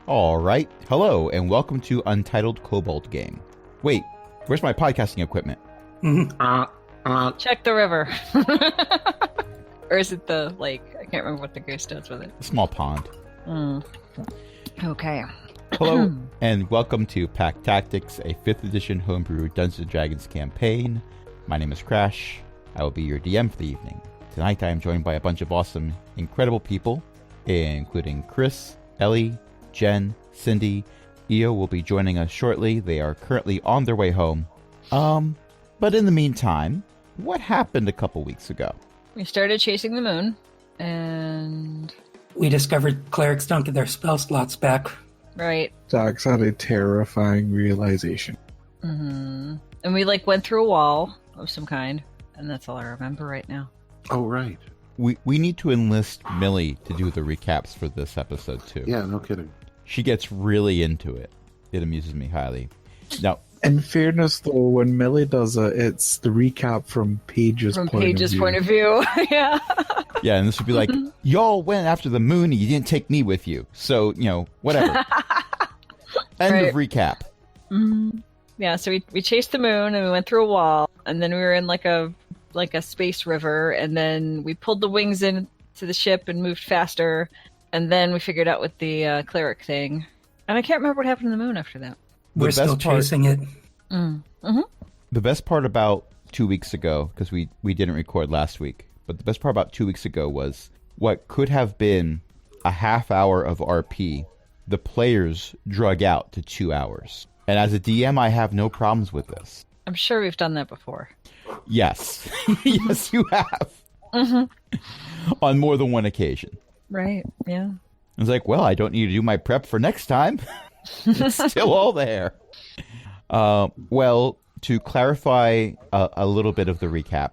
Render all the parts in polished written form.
All right. Hello, and welcome to Untitled Kobold Game. Wait, where's my podcasting equipment? Check the river. Or is it the lake? I can't remember what the goose does with it. A small pond. Okay. Hello, and welcome to Pack Tactics, a 5th edition homebrew Dungeons & Dragons campaign. My name is Crash. I will be your DM for the evening. Tonight I am joined by a bunch of awesome, incredible people, including Chris, Ellie, Jen, Cindy. Io will be joining us shortly. They are currently on their way home. But in the meantime, what happened a couple weeks ago? We started chasing the moon, and... We discovered clerics don't get their spell slots back. Right. Docs had a terrifying realization. Mm-hmm. And we, went through a wall of some kind, and that's all I remember right now. Oh, right. We need to enlist Millie to do the recaps for this episode, too. Yeah, no kidding. She gets really into it. It amuses me highly. Now, In fairness, though, when Millie does it, it's the recap from Paige's point of view. Yeah. yeah, and this would be like, y'all went after the moon and you didn't take me with you. So, whatever. End of recap. Mm-hmm. Yeah, so we chased the moon and we went through a wall, and then we were in like a space river, and then we pulled the wings into the ship and moved faster, and then we figured out with the cleric thing. And I can't remember what happened to the moon after that. We're still chasing it. Mm-hmm. The best part about 2 weeks ago, because we didn't record last week, but the best part about 2 weeks ago was what could have been a half hour of RP, the players drug out to 2 hours. And as a DM, I have no problems with this. I'm sure we've done that before. Yes. Yes, you have. Mm-hmm. On more than one occasion. Right, yeah. It's like, well, I don't need to do my prep for next time. It's still all there. Well, to clarify a little bit of the recap,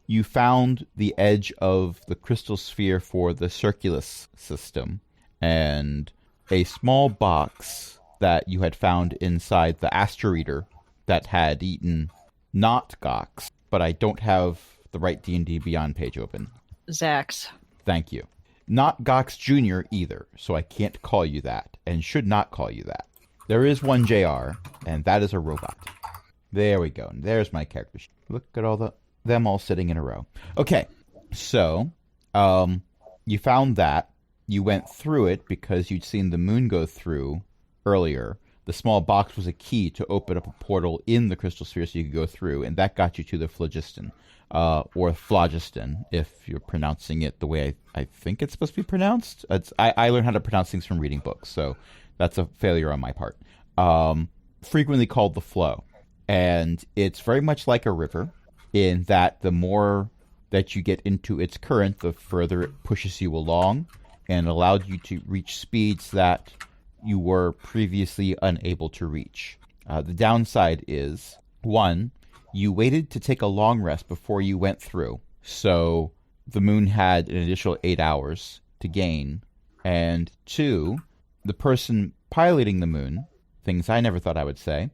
you found the edge of the crystal sphere for the Circulus system, and a small box that you had found inside the Asteroider that had eaten not Gox, but I don't have the right D&D Beyond page open. Zax. Thank you. Not Gox Jr. either, so I can't call you that, and should not call you that. There is one JR, and that is a robot. There we go. And there's my character sheet. Look at all them all sitting in a row. Okay, so you found that. You went through it because you'd seen the moon go through earlier. The small box was a key to open up a portal in the crystal sphere so you could go through, and that got you to the phlogiston. Or phlogiston, if you're pronouncing it the way I think it's supposed to be pronounced. I learned how to pronounce things from reading books, so that's a failure on my part. Frequently called the flow. And it's very much like a river in that the more that you get into its current, the further it pushes you along and allowed you to reach speeds that you were previously unable to reach. The downside is, one, you waited to take a long rest before you went through, so the moon had an additional 8 hours to gain. And two, the person piloting the moon, things I never thought I would say,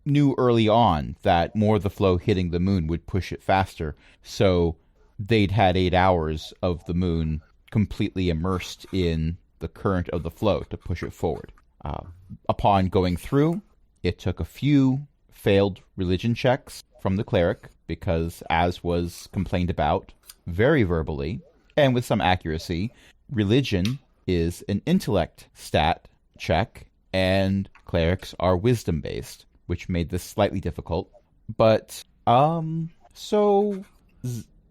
knew early on that more of the flow hitting the moon would push it faster, so they'd had 8 hours of the moon completely immersed in the current of the flow to push it forward. Upon going through, it took a few failed religion checks from the cleric, because as was complained about very verbally and with some accuracy, religion is an intellect stat check and clerics are wisdom based, which made this slightly difficult. But so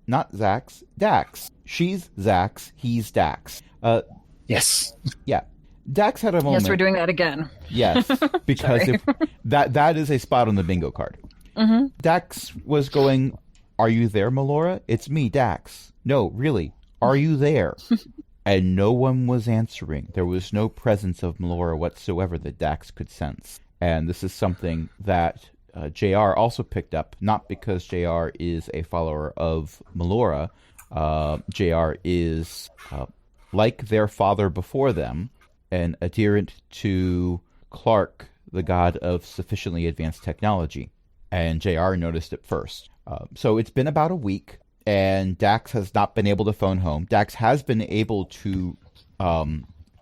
not Zax, Dax. She's Zax, he's Dax. Yes. Yeah. Dax had a moment. Yes, we're doing that again. Yes, because if that is a spot on the bingo card. Mm-hmm. Dax was going, "Are you there, Melora? It's me, Dax. No, really, are you there?" And no one was answering. There was no presence of Melora whatsoever that Dax could sense. And this is something that JR also picked up, not because JR is a follower of Melora. JR is, like their father before them, an adherent to Clark, the god of sufficiently advanced technology. And JR noticed it first. So it's been about a week, and Dax has not been able to phone home. Dax has been able to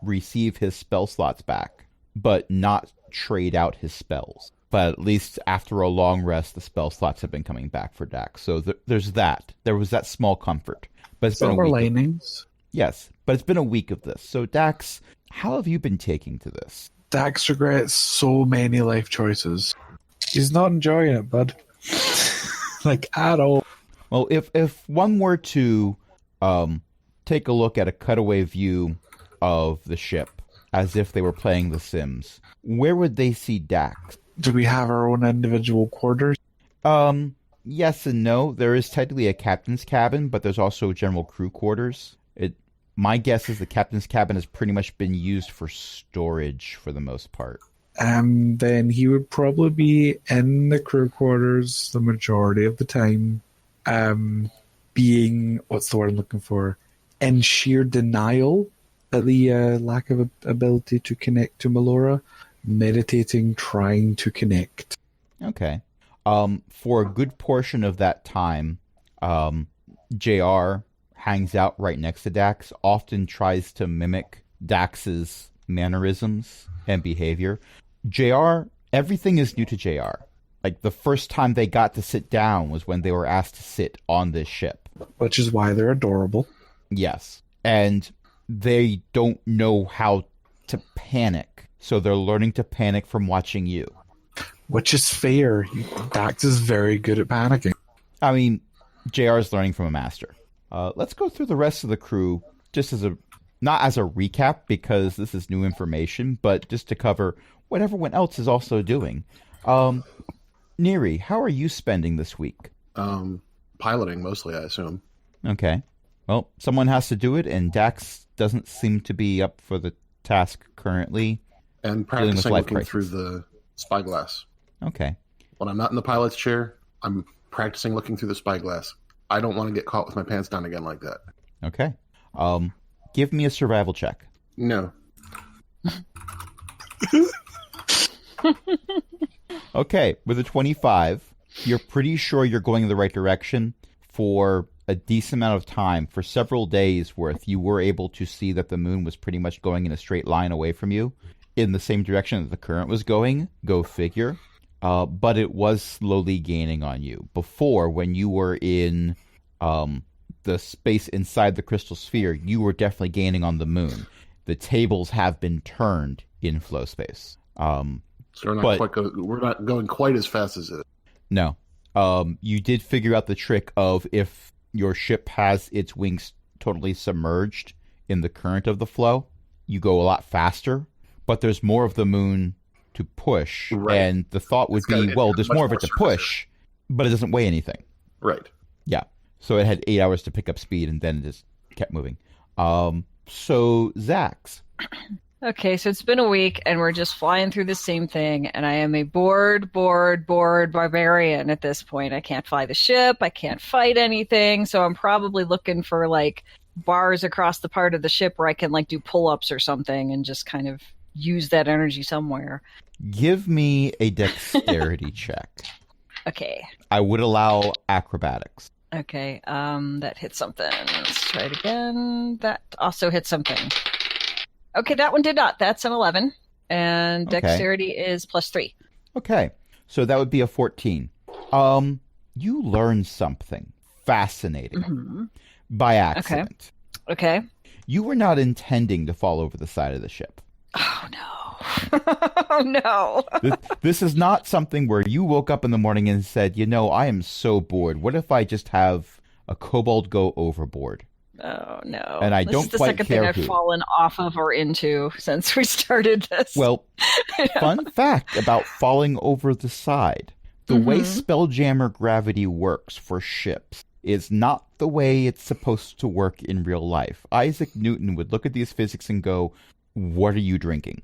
receive his spell slots back, but not trade out his spells. But at least after a long rest, the spell slots have been coming back for Dax. So there's that. There was that small comfort. But it's been a Silver week. linings. Yes, but it's been a week of this. So Dax, how have you been taking to this? Dax regrets so many life choices. He's not enjoying it, bud. Like, at all. Well, if one were to take a look at a cutaway view of the ship as if they were playing The Sims, where would they see Dax? Do we have our own individual quarters? Yes and no. There is technically a captain's cabin, but there's also general crew quarters. My guess is the captain's cabin has pretty much been used for storage for the most part. Then he would probably be in the crew quarters the majority of the time, being, what's the word I'm looking for, in sheer denial at the lack of ability to connect to Melora, meditating, trying to connect. Okay. For a good portion of that time, JR hangs out right next to Dax, often tries to mimic Dax's mannerisms and behavior. JR, everything is new to JR. Like, the first time they got to sit down was when they were asked to sit on this ship. Which is why they're adorable. Yes. And they don't know how to panic, so they're learning to panic from watching you. Which is fair. Dax is very good at panicking. I mean, JR is learning from a master. Let's go through the rest of the crew, just as not as a recap, because this is new information, but just to cover what everyone else is also doing. Neri, how are you spending this week? Piloting, mostly, I assume. Okay. Well, someone has to do it, and Dax doesn't seem to be up for the task currently. And Dealing with practicing life looking crisis. through the spyglass. Okay. When I'm not in the pilot's chair, I'm practicing looking through the spyglass. I don't want to get caught with my pants down again like that. Okay. Give me a survival check. No. Okay, with a 25, you're pretty sure you're going in the right direction for a decent amount of time. For several days worth, you were able to see that the moon was pretty much going in a straight line away from you, in the same direction that the current was going. Go figure. But it was slowly gaining on you. Before, when you were in the space inside the crystal sphere, you were definitely gaining on the moon. The tables have been turned in flow space. So we're not going quite as fast as it. No. You did figure out the trick of if your ship has its wings totally submerged in the current of the flow, you go a lot faster, but there's more of the moon to push. Right. And the thought would be, well, there's more of it to push, but it doesn't weigh anything. Right. Yeah. So it had 8 hours to pick up speed, and then it just kept moving. So, Zax. Okay, so it's been a week, and we're just flying through the same thing, and I am a bored barbarian at this point. I can't fly the ship, I can't fight anything, so I'm probably looking for, like, bars across the part of the ship where I can, like, do pull-ups or something and just kind of use that energy somewhere. Give me a dexterity check. Okay. I would allow acrobatics. Okay, that hit something. Let's try it again. That also hit something. Okay, that one did not. That's an 11. And Okay. dexterity is +3. Okay, so that would be a 14. You learned something fascinating by accident. Okay. You were not intending to fall over the side of the ship. Oh, no. Oh, no. This is not something where you woke up in the morning and said, you know, I am so bored. What if I just have a kobold go overboard? Oh, no. And I This don't is the quite second care thing I've who. fallen off of or into since we started this. Well, fun fact about falling over the side. The way Spelljammer gravity works for ships is not the way it's supposed to work in real life. Isaac Newton would look at these physics and go, what are you drinking?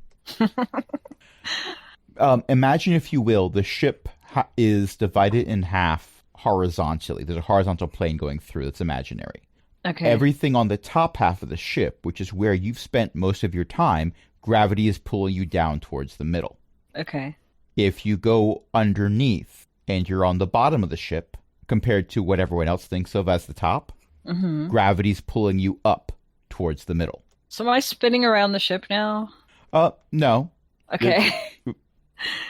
Imagine, if you will, the ship is divided in half horizontally. There's a horizontal plane going through that's imaginary. Okay. Everything on the top half of the ship, which is where you've spent most of your time, gravity is pulling you down towards the middle. Okay. If you go underneath and you're on the bottom of the ship, compared to what everyone else thinks of as the top, gravity's pulling you up towards the middle. So am I spinning around the ship now? No. Okay.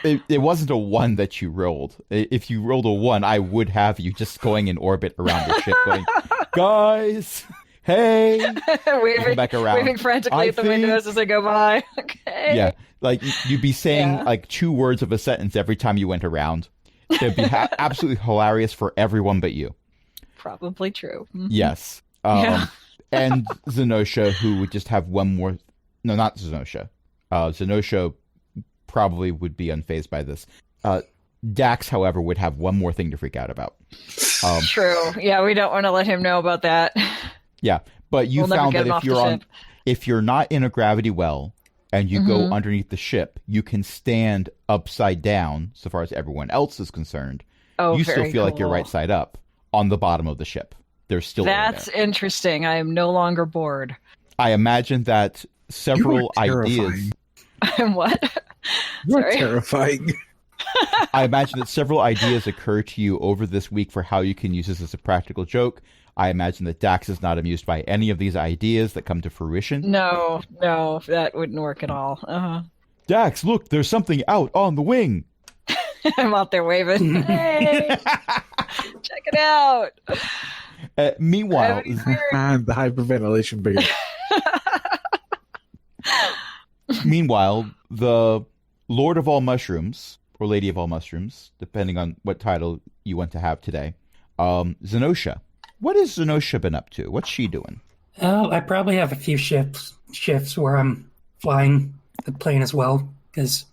It wasn't a 1 that you rolled. If you rolled a 1, I would have you just going in orbit around the ship going, guys, hey, come waving, back around. waving frantically at the windows as I go by. Okay. Yeah, like you'd be saying Yeah. like 2 words of a sentence every time you went around. It'd be absolutely hilarious for everyone but you. Probably true. Mhm. Yes. Yeah. And Zenosha, who would just have one more. No, not Zenosha. Zenosha probably would be unfazed by this. Dax, however, would have one more thing to freak out about. True. Yeah, we don't want to let him know about that. Yeah, but you We'll never found get that him if off you're the on, ship. if you're not in a gravity well, and you go Mhm. underneath the ship, you can stand upside down. So far as everyone else is concerned, Oh, you still very feel like you're cool. right side up on the bottom of the ship. There's still air That's there. interesting. I am no longer bored. I imagine that several You are ideas. terrifying. I'm what? You're Sorry. terrifying. I imagine that several ideas occur to you over this week for how you can use this as a practical joke. I imagine that Dax is not amused by any of these ideas that come to fruition. No, that wouldn't work at all. Dax, look, there's something out on the wing. I'm out there waving. Hey, check it out. Meanwhile, And the hyperventilation bigger. the Lord of all Mushrooms, or Lady of all Mushrooms, depending on what title you want to have today, Zenosha. What has Zenosha been up to? What's she doing? Oh, I probably have a few shifts where I'm flying the plane as well, because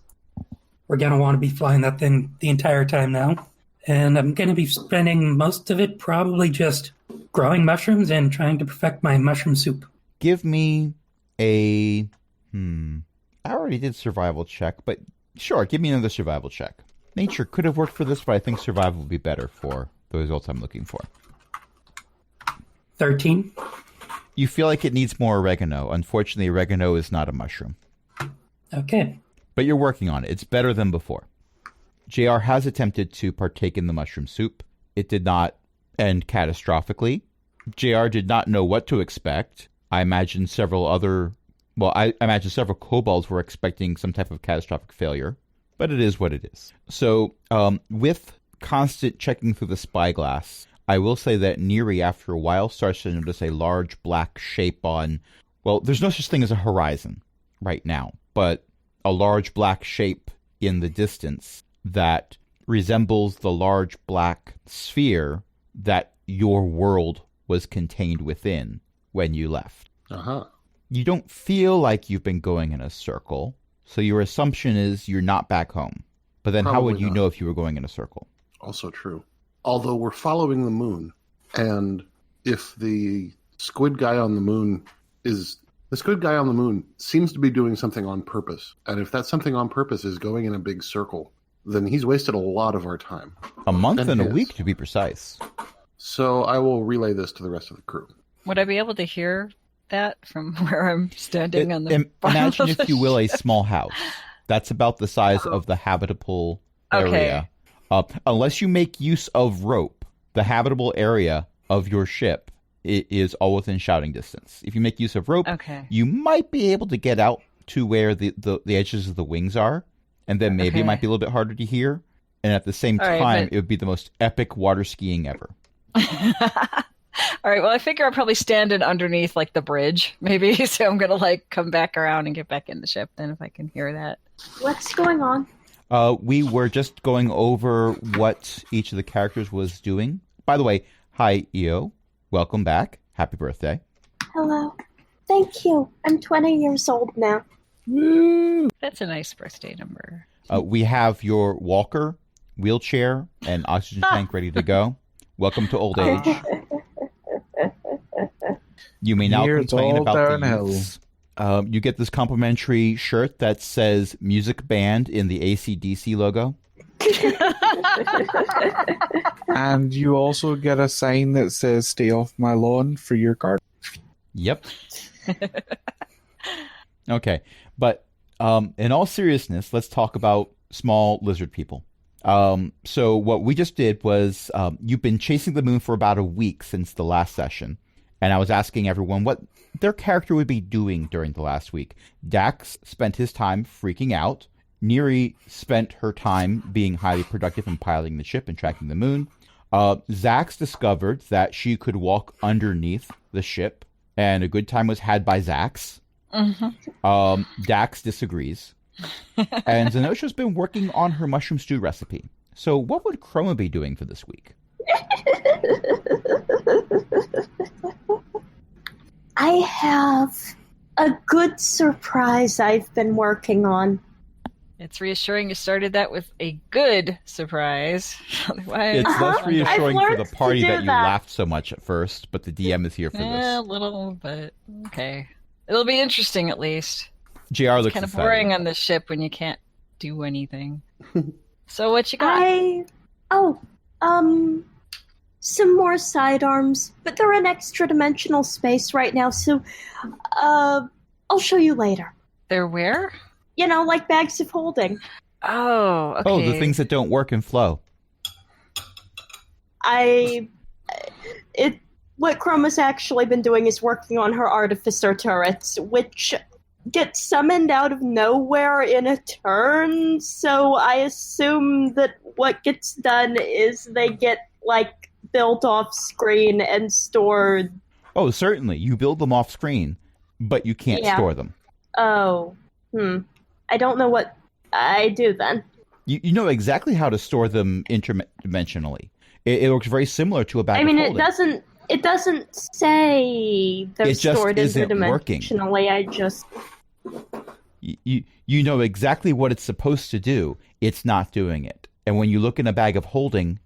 we're going to want to be flying that thing the entire time now. And I'm going to be spending most of it probably just growing mushrooms and trying to perfect my mushroom soup. Give me a... I already did survival check, but sure, give me another survival check. Nature could have worked for this, but I think survival would be better for the results I'm looking for. 13. You feel like it needs more oregano. Unfortunately, oregano is not a mushroom. Okay. But you're working on it. It's better than before. JR has attempted to partake in the mushroom soup. It did not end catastrophically. JR did not know what to expect. I imagine several kobolds were expecting some type of catastrophic failure. But it is what it is. So, with constant checking through the spyglass, I will say that Neri, after a while, starts to notice a large black shape on... Well, there's no such thing as a horizon right now, but a large black shape in the distance that resembles the large black sphere that your world was contained within when you left. Uh-huh. You don't feel like you've been going in a circle, so your assumption is you're not back home. But then how would Probably you not. know if you were going in a circle? Also true. Although we're following the moon, and if the squid guy on the moon seems to be doing something on purpose, and if that something on purpose is going in a big circle, then he's wasted a lot of our time. A month and a Yes. week, to be precise. So I will relay this to the rest of the crew. Would I be able to hear that from where I'm standing on the bottom Imagine, of the if you will, a ship? small house. That's about the size of the habitable area. Unless you make use of rope, the habitable area of your ship is all within shouting distance. If you make use of rope, Okay. you might be able to get out to where the edges of the wings are, and then maybe it Okay. might be a little bit harder to hear. And at the same All right, time, but- it would be the most epic water skiing ever. All right. Well, I figure I'll probably stand in underneath like the bridge, maybe. So I'm gonna like come back around and get back in the ship. Then if I can hear that. What's going on? We were just going over what each of the characters was doing. By the way, hi, EO. Welcome back. Happy birthday. Hello. Thank you. I'm 20 years old now. That's a nice birthday number. We have your walker, wheelchair, and oxygen tank ready to go. Welcome to old age. You may now Here it's complain all about the downhill. youths. You get this complimentary shirt that says music band in the AC/DC logo. And you also get a sign that says "Stay off my lawn" for your garden. Yep. Okay, but in all seriousness, let's talk about small lizard people. So what we just did was you've been chasing the moon for about a week since the last session, and I was asking everyone what their character would be doing during the last week. Dax spent his time freaking out. Neri spent her time being highly productive in piloting the ship and tracking the moon. Zax discovered that she could walk underneath the ship, and a good time was had by Zax. Dax disagrees. And Zenosha's been working on her mushroom stew recipe. So what would Chroma be doing for this week? I have a good surprise I've been working on. It's reassuring you started that with a good surprise. Otherwise, It's less reassuring I've for learned the party to do that you that. laughed so much at first, but the DM is here for a this. little, but okay. It'll be interesting at least. JR looks Kind of excited. boring on the ship when you can't do anything. So what you got? Some more sidearms, but they're in extra dimensional space right now, so I'll show you later. They're where? You know, like bags of holding. Oh, okay. Oh, the things that don't work in Flow. What Chroma's actually been doing is working on her artificer turrets, which get summoned out of nowhere in a turn, so I assume that what gets done is they get, like, built off screen and stored. Oh, certainly. You build them off screen, but you can't Yeah. store them. Oh, I don't know what I do then. You know exactly how to store them interdimensionally. It works very similar to a bag I mean, of it holding. doesn't say they're It just stored isn't working. interdimensionally. I just. You know exactly what it's supposed to do. It's not doing it. And when you look in a bag of holding,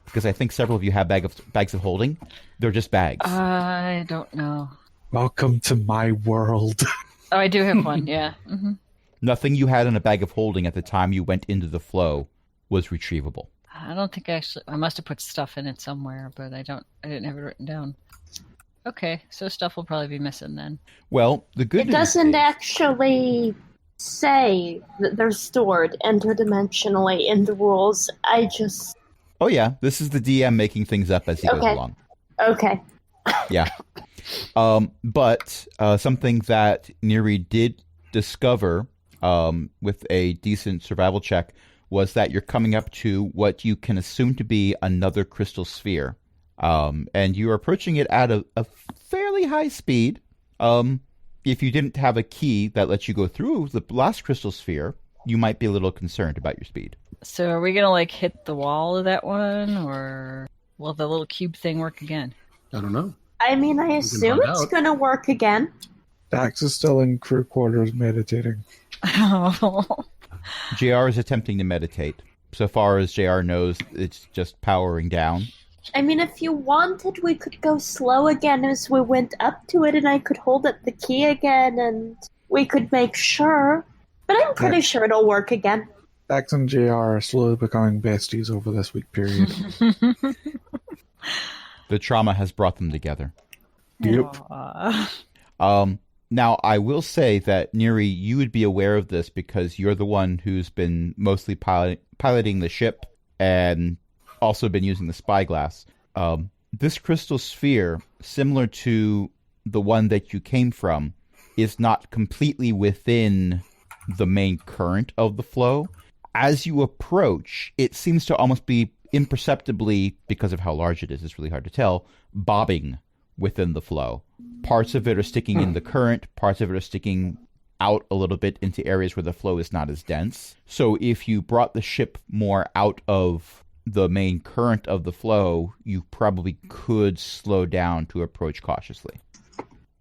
because I think several of you have bags of holding, they're just bags. I don't know. Welcome to my world. Oh, I do have one. Yeah. Hmm. Nothing you had in a bag of holding at the time you went into the Flow was retrievable. I don't think I must have put stuff in it somewhere, but I didn't have it written down. Okay, so stuff will probably be missing then. Well, the good It news doesn't is, actually say that they're stored interdimensionally in the rules. I just. Oh yeah, this is the DM making things up as he goes Okay. along. Okay. Yeah. But something that Neri did discover with a decent survival check was that you're coming up to what you can assume to be another crystal sphere. And you're approaching it at a fairly high speed. If you didn't have a key that lets you go through the last crystal sphere, you might be a little concerned about your speed. So are we gonna like hit the wall of that one, or will the little cube thing work again? I don't know. I mean, I assume find it's out. going to work again. Dax is still in crew quarters meditating. JR is attempting to meditate. So far as JR knows, it's just powering down. I mean, if you wanted, we could go slow again as we went up to it, and I could hold up the key again, and we could make sure. But I'm pretty sure it'll work again. Dax and JR are slowly becoming besties over this week period. The trauma has brought them together. Yep. Aw. Now, I will say that, Neri, you would be aware of this because you're the one who's been mostly piloting the ship and also been using the spyglass. This crystal sphere, similar to the one that you came from, is not completely within the main current of the Flow. As you approach, it seems to almost be imperceptibly, because of how large it is, it's really hard to tell, bobbing within the Flow. Parts of it are sticking in the current, parts of it are sticking out a little bit into areas where the Flow is not as dense. So if you brought the ship more out of the main current of the Flow, you probably could slow down to approach cautiously.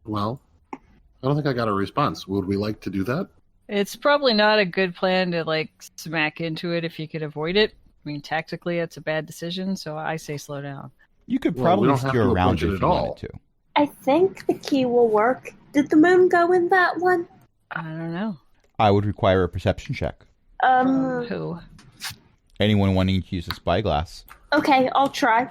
Well, I don't think I got a response. Would we like to do that? It's probably not a good plan to like smack into it if you could avoid it. I mean, tactically, it's a bad decision, so I say slow down. You could Well, we probably don't have steer to around approach it it if at you all. wanted to. I think the key will work. Did the moon go in that one? I don't know. I would require a perception check. Who? Anyone wanting to use a spyglass. Okay, I'll try.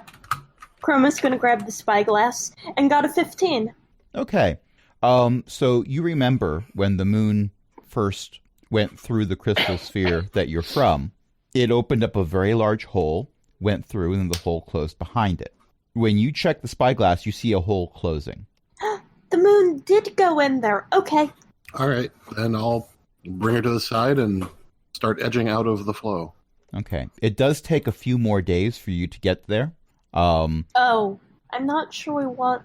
Chroma's gonna grab the spyglass and got a 15. Okay. So you remember when the moon first went through the crystal sphere that you're from, it opened up a very large hole, went through, and then the hole closed behind it. when you check the spyglass, you see a hole closing. The moon did go in there. Okay. All right, then I'll bring her to the side and start edging out of the flow. Okay. It does take a few more days for you to get there. Oh, I'm not sure we want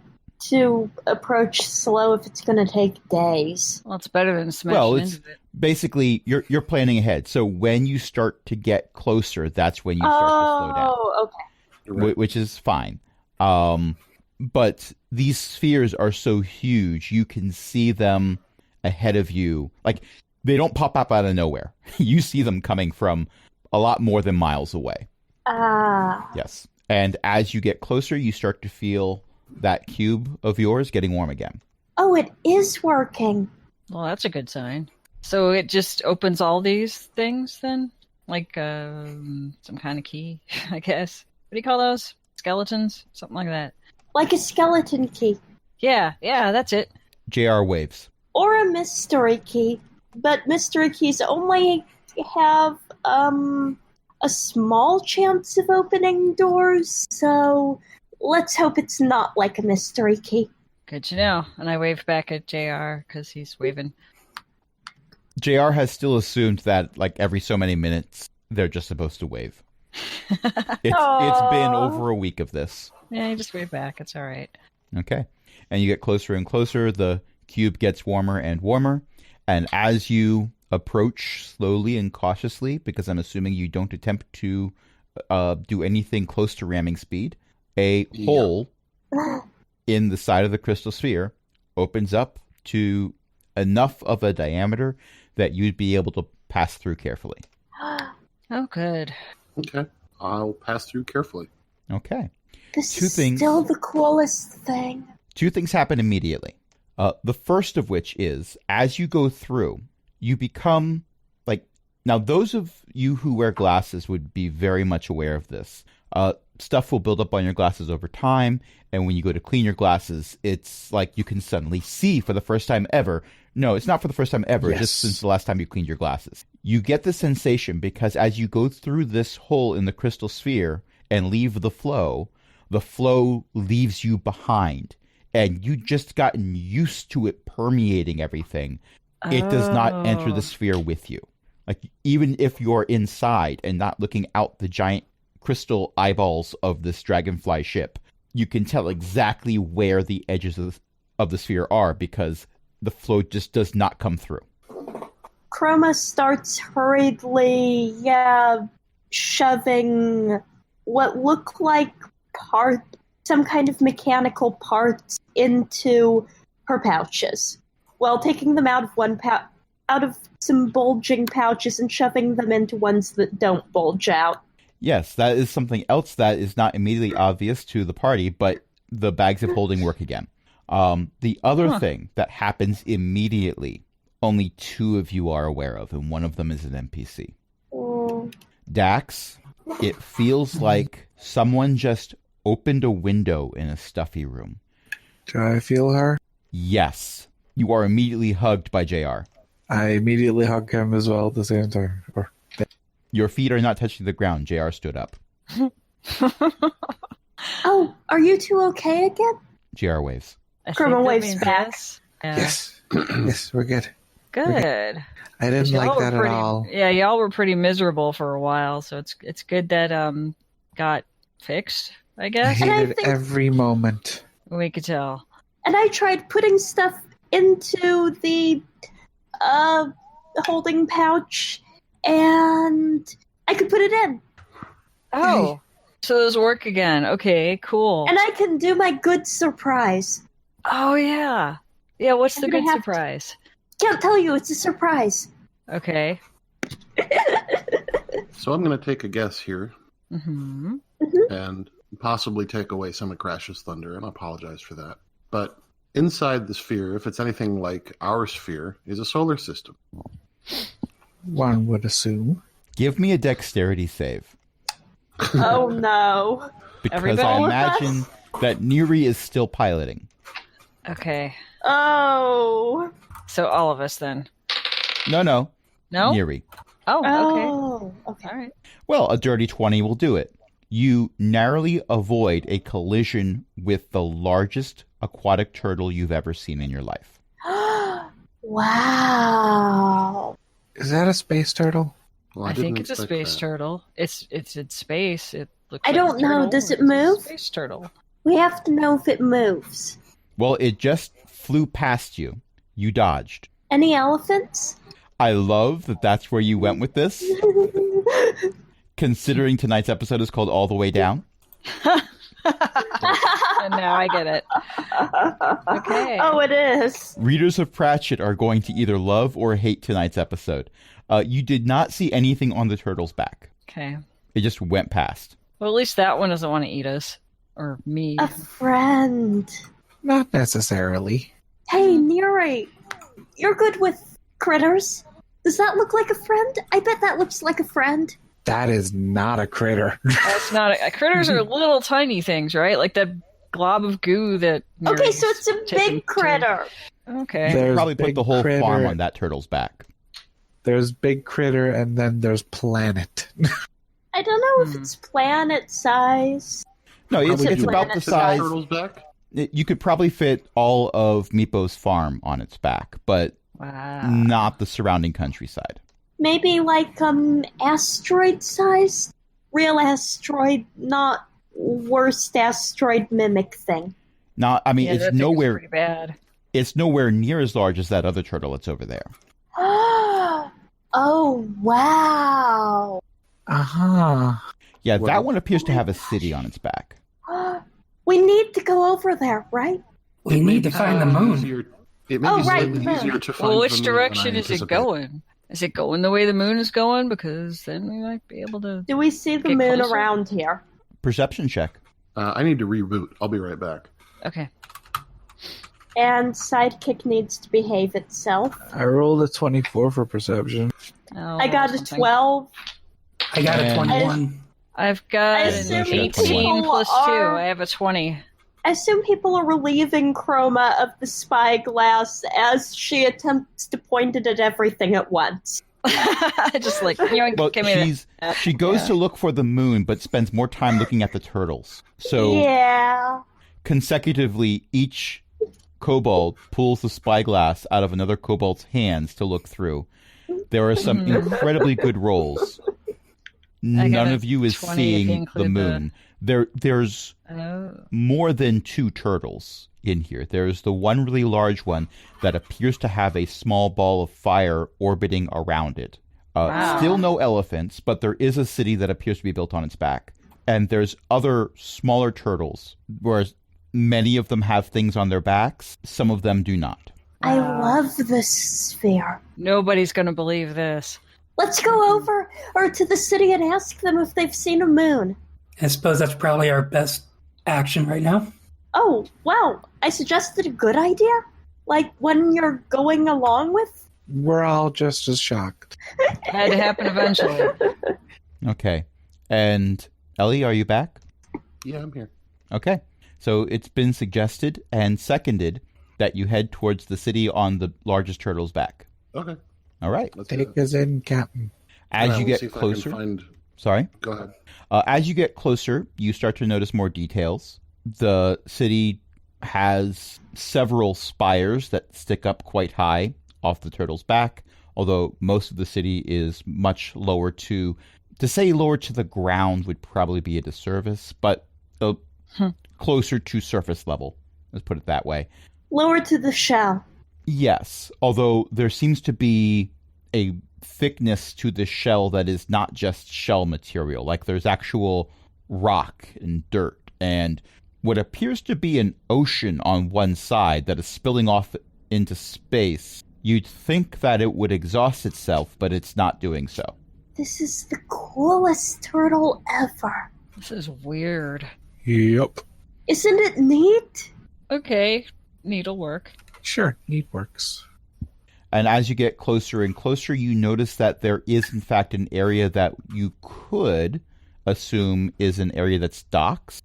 to approach slow if it's going to take days. Well, it's better than smashing Well, it's into it. basically you're planning ahead. So when you start to get closer, that's when you start to slow down, Oh, okay. Right. which is fine. But these spheres are so huge, you can see them ahead of you. Like, they don't pop up out of nowhere. You see them coming from a lot more than miles away. Ah. Yes. And as you get closer, you start to feel that cube of yours getting warm again. Oh, it is working. Well, that's a good sign. So it just opens all these things then? Like some kind of key, I guess. What do you call those? Skeletons? Something like that. Like a skeleton key. Yeah, that's it. JR waves. Or a mystery key. But mystery keys only have a small chance of opening doors, so let's hope it's not like a mystery key. Good to know. And I wave back at JR because he's waving. JR has still assumed that, like, every so many minutes, they're just supposed to wave. It's been over a week of this. Yeah, you just wave back. It's all right. Okay. And you get closer and closer. The cube gets warmer and warmer. And as you approach slowly and cautiously, because I'm assuming you don't attempt to do anything close to ramming speed, a hole in the side of the crystal sphere opens up to enough of a diameter that you'd be able to pass through carefully. Oh, good. Okay, I'll pass through carefully. Okay. This Two is things. still the coolest thing. Two things happen immediately. The first of which is, as you go through, you become like, now those of you who wear glasses would be very much aware of this. Stuff will build up on your glasses over time, and when you go to clean your glasses, it's like you can suddenly see for the first time ever. No, it's not for the first time ever, Yes. just since the last time you cleaned your glasses. You get the sensation because as you go through this hole in the crystal sphere and leave the flow leaves you behind. And you just gotten used to it permeating everything. It does not enter the sphere with you. Like, even if you're inside and not looking out the giant crystal eyeballs of this dragonfly ship, you can tell exactly where the edges of the sphere are because the flow just does not come through. Chroma starts hurriedly, shoving what look like some kind of mechanical parts into her pouches, while taking them out of some bulging pouches and shoving them into ones that don't bulge out. Yes, that is something else that is not immediately obvious to the party, but the bags of holding work again. The other thing that happens immediately, only two of you are aware of, and one of them is an NPC. Dax, it feels like someone just opened a window in a stuffy room. Do I feel her? Yes. You are immediately hugged by JR. I immediately hug him as well at the same time. Your feet are not touching the ground. JR stood up. Oh, are you two okay again? JR waves. I think Chroma that waves means back. yes. Yeah. Yes. Yes, we're good. Good. I didn't Y'all like were that at pretty- all. Yeah, y'all were pretty miserable for a while, so it's good that got fixed, I I guess. And I hated think- every moment. We could tell. And I tried putting stuff into the holding pouch, and I could put it in. Oh, so those work again. Okay, cool. And I can do my good surprise. Oh yeah, yeah. What's the I'm gonna good have to- surprise? Can't tell you, it's a surprise. Okay. So I'm going to take a guess here Mm-hmm. and possibly take away some of Crash's thunder, and I apologize for that. But inside the sphere, if it's anything like our sphere, is a solar system. One would assume. Give me a dexterity save. Oh no. Because Everybody? I All of imagine us? that Neri is still piloting. Okay. Oh. So all of us then. No. No. Neri. Oh. Okay. Oh. Okay. All right. Well, a dirty 20 will do it. You narrowly avoid a collision with the largest aquatic turtle you've ever seen in your life. Wow. Is that a space turtle? Well, I think didn't it's a expect space that. turtle. It's in space. It looks I like a don't know. turtle. Does it It's a move? Space turtle. We have to know if it moves. Well, it just flew past you. You dodged. Any elephants? I love that that's where you went with this, considering tonight's episode is called All the Way Down. And now I get it. Okay. Oh, it is. Readers of Pratchett are going to either love or hate tonight's episode. You did not see anything on the turtle's back. Okay. It just went past. Well, at least that one doesn't want to eat us. Or me. A friend. Not necessarily. Hey, Neri, you're good with critters. Does that look like a friend? I bet that looks like a friend. That is not a critter. That's not critters are little tiny things, right? Like that glob of goo that. Okay, so it's a taken big critter. Okay. You could There's probably put big the whole critter. farm on that turtle's back. There's big critter and then there's planet. I don't know if it's planet size. No, it's Probably about the planet size. Turtle's back? You could probably fit all of Meepo's farm on its back, but Wow. not the surrounding countryside. Maybe like asteroid size? Real asteroid, not worst asteroid mimic thing. Not, I mean, Yeah, that it's thing is nowhere. pretty bad. It's nowhere near as large as that other turtle that's over there. Oh, wow. Uh-huh. Yeah, Well- that one appears to have a city on its back. We need to go over there, right? We need to find the moon. It may Oh, be right, slightly moon. easier to find Well, the which moon than direction I is it anticipate. going? Is it going the way the moon is going? Because then we might be able to. Do we see the Get moon closer? around here? Perception check. I need to reboot. I'll be right back. Okay. And Sidekick needs to behave itself. I rolled a 24 for perception. Oh, I got a something. 12. I got a And- 21. I've got I an assume 18 people plus 2. are- I have a 20. I assume people are relieving Chroma of the spyglass as she attempts to point it at everything at once. Just like, yoink, Well, give me that. she goes Yeah. to look for the moon, but spends more time looking at the turtles. So Yeah. consecutively, each kobold pulls the spyglass out of another kobold's hands to look through. There are some incredibly good rolls. got None a of you is 20 if you seeing the include the- moon. There's Oh. more than 2 turtles in here. There's the one really large one that appears to have a small ball of fire orbiting around it. Wow. Still no elephants, but there is a city that appears to be built on its back. And there's other smaller turtles, whereas many of them have things on their backs. Some of them do not. I Wow. love this sphere. Nobody's going to believe this. Let's go over or to the city and ask them if they've seen a moon. I suppose that's probably our best action right now. Oh, wow. I suggested a good idea? Like one you're going along with? We're all just as shocked. It had to happen eventually. Okay. And Ellie, are you back? Yeah, I'm here. Okay. So it's been suggested and seconded that you head towards the city on the largest turtle's back. Okay, All right. let's do Take it. us in, Captain. As Yeah, you we'll get see if I can closer, find... sorry. Go ahead. As you get closer, you start to notice more details. The city has several spires that stick up quite high off the turtle's back, although most of the city is much lower to say lower to the ground would probably be a disservice, but closer to surface level. Let's put it that way. Lower to the shell. Yes, although there seems to be a thickness to the shell that is not just shell material. Like there's actual rock and dirt and what appears to be an ocean on one side that is spilling off into space. You'd think that it would exhaust itself, but it's not doing so. This is the coolest turtle ever. This is weird. Yep. Isn't it neat? Okay, needlework. Sure, neat works. And as you get closer and closer, you notice that there is, in fact, an area that you could assume is an area that's docks.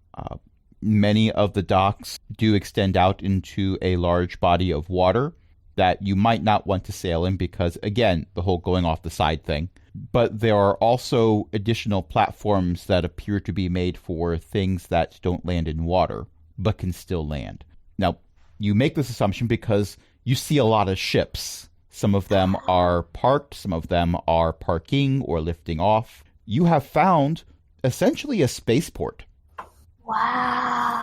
Many of the docks do extend out into a large body of water that you might not want to sail in because, again, the whole going off the side thing. but there are also additional platforms that appear to be made for things that don't land in water, but can still land. Now, you make this assumption because you see a lot of ships. Some of them are parked, some of them are parking or lifting off. You have found essentially a spaceport. Wow.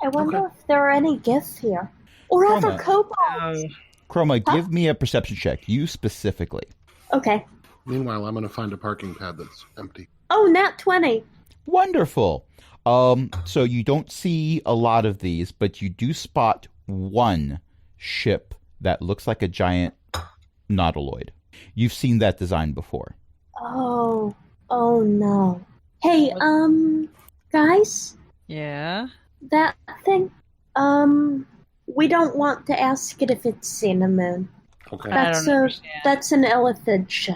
I wonder if there are any gifts here. Or other Chroma. kobolds. Chroma, give me a perception check, you specifically. Okay. Meanwhile, I'm going to find a parking pad that's empty. Oh, nat 20. Wonderful. So you don't see a lot of these, but you do spot one ship that looks like a giant nautiloid. You've seen that design before. Oh no. Hey, guys, Yeah. that thing, we don't want to ask it if it's seen a moon. Okay. I don't understand. That's an illithid ship.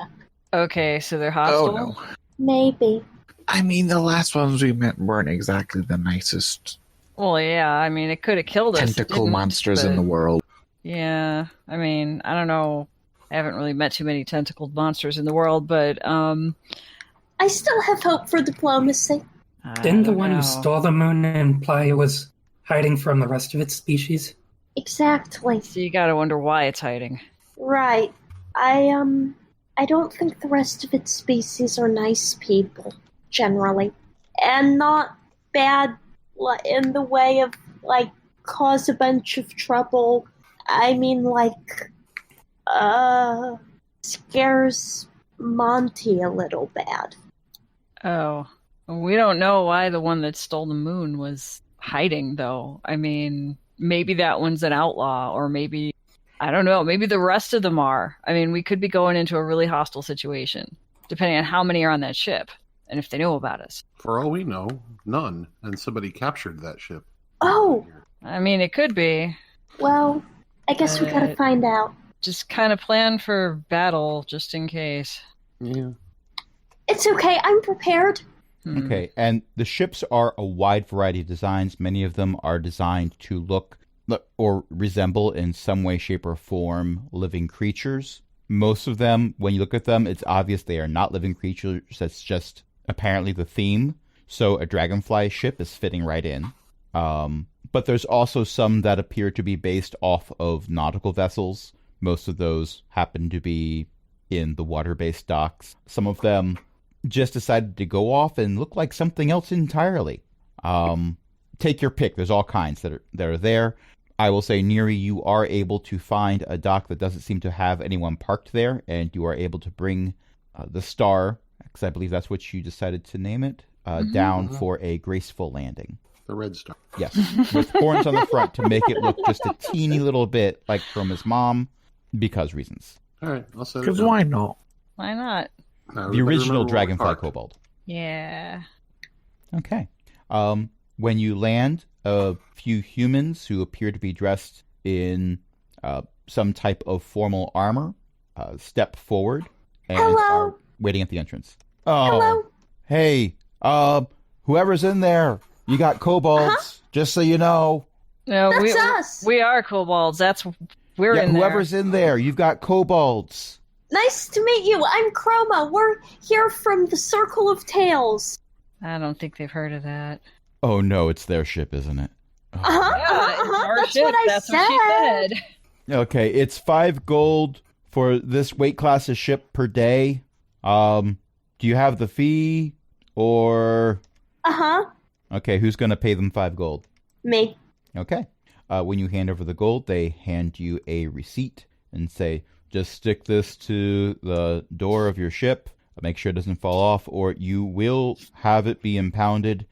Okay, so they're hostile. Oh no. Maybe. I mean, the last ones we met weren't exactly the nicest Well, yeah. I mean, it could have killed us. It tentacle didn't, monsters in but- the world. Yeah. I mean, I don't know. I haven't really met too many tentacled monsters in the world, but I still have hope for diplomacy. I Didn't the don't one know. who stole the moon imply it was hiding from the rest of its species? Exactly. So you gotta wonder why it's hiding. Right. I don't think the rest of its species are nice people, generally. And not bad in the way of, like, cause a bunch of trouble. I mean, like, scares Monty a little bad. Oh. We don't know why the one that stole the moon was hiding, though. I mean, maybe that one's an outlaw, or maybe, I don't know, maybe the rest of them are. I mean, we could be going into a really hostile situation, depending on how many are on that ship, and if they know about us. For all we know, none. And somebody captured that ship. Oh, I mean, it could be. well, I guess we gotta find out. Just kind of plan for battle, just in case. Yeah. It's okay, I'm prepared. Okay, and the ships are a wide variety of designs. Many of them are designed to look or resemble in some way, shape, or form living creatures. Most of them, when you look at them, it's obvious they are not living creatures. That's just apparently the theme. So a dragonfly ship is fitting right in. But there's also some that appear to be based off of nautical vessels. Most of those happen to be in the water-based docks. Some of them just decided to go off and look like something else entirely. Take your pick. There's all kinds that are there. I will say, Neri, you are able to find a dock that doesn't seem to have anyone parked there, and you are able to bring the Star, because I believe that's what you decided to name it, down for a graceful landing. The Red Star. Yes, with horns on the front to make it look just a teeny little bit like from his mom, because reasons. All right, I'll set it Because down. why not? Why not? Now, The everybody original remember where we Dragonfly parked. Kobold. Yeah. Okay. When you land, a few humans who appear to be dressed in some type of formal armor step forward and Hello? are waiting at the entrance. Oh, Hello? hey, whoever's in there, you got kobolds, just so you know. No, That's us. we are kobolds. We're Yeah, in there. whoever's in there, you've got kobolds. Nice to meet you. I'm Chroma. We're here from the Circle of Tales. I don't think they've heard of that. Oh no, it's their ship, isn't it? Oh. That's what I That's said. what she said. Okay, it's 5 gold for this weight class of ship per day. Do you have the fee, or... Uh-huh. Okay, who's going to pay them 5 gold? Me. Okay. When you hand over the gold, they hand you a receipt and say, just stick this to the door of your ship, make sure it doesn't fall off, or you will have it be impounded.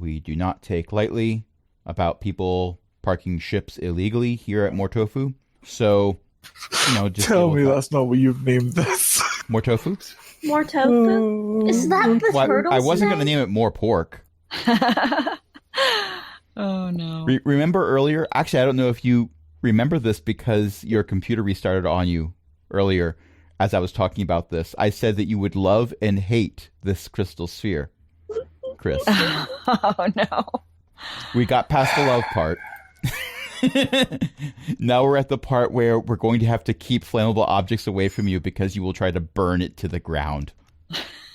We do not take lightly about people parking ships illegally here at Mortofu. So, just Tell deal me with that. that's not what you've named this. Mortofu? More tofu? Is that the Well, turtle's I wasn't going to name? name it more pork. Oh no. Remember earlier? Actually, I don't know if you remember this because your computer restarted on you earlier as I was talking about this. I said that you would love and hate this crystal sphere, Chris. Oh no. We got past the love part. Now we're at the part where we're going to have to keep flammable objects away from you because you will try to burn it to the ground.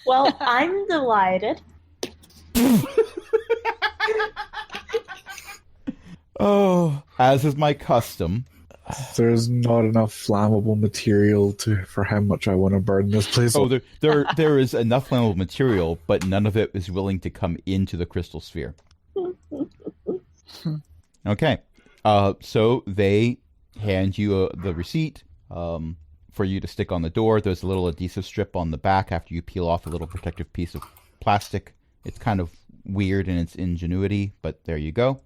Well, I'm delighted. Oh, as is my custom. There's not enough flammable material for how much I want to burn this place. Oh, there is enough flammable material, but none of it is willing to come into the crystal sphere. Okay. So they hand you the receipt for you to stick on the door. There's a little adhesive strip on the back after you peel off a little protective piece of plastic. It's kind of weird in its ingenuity, but there you go.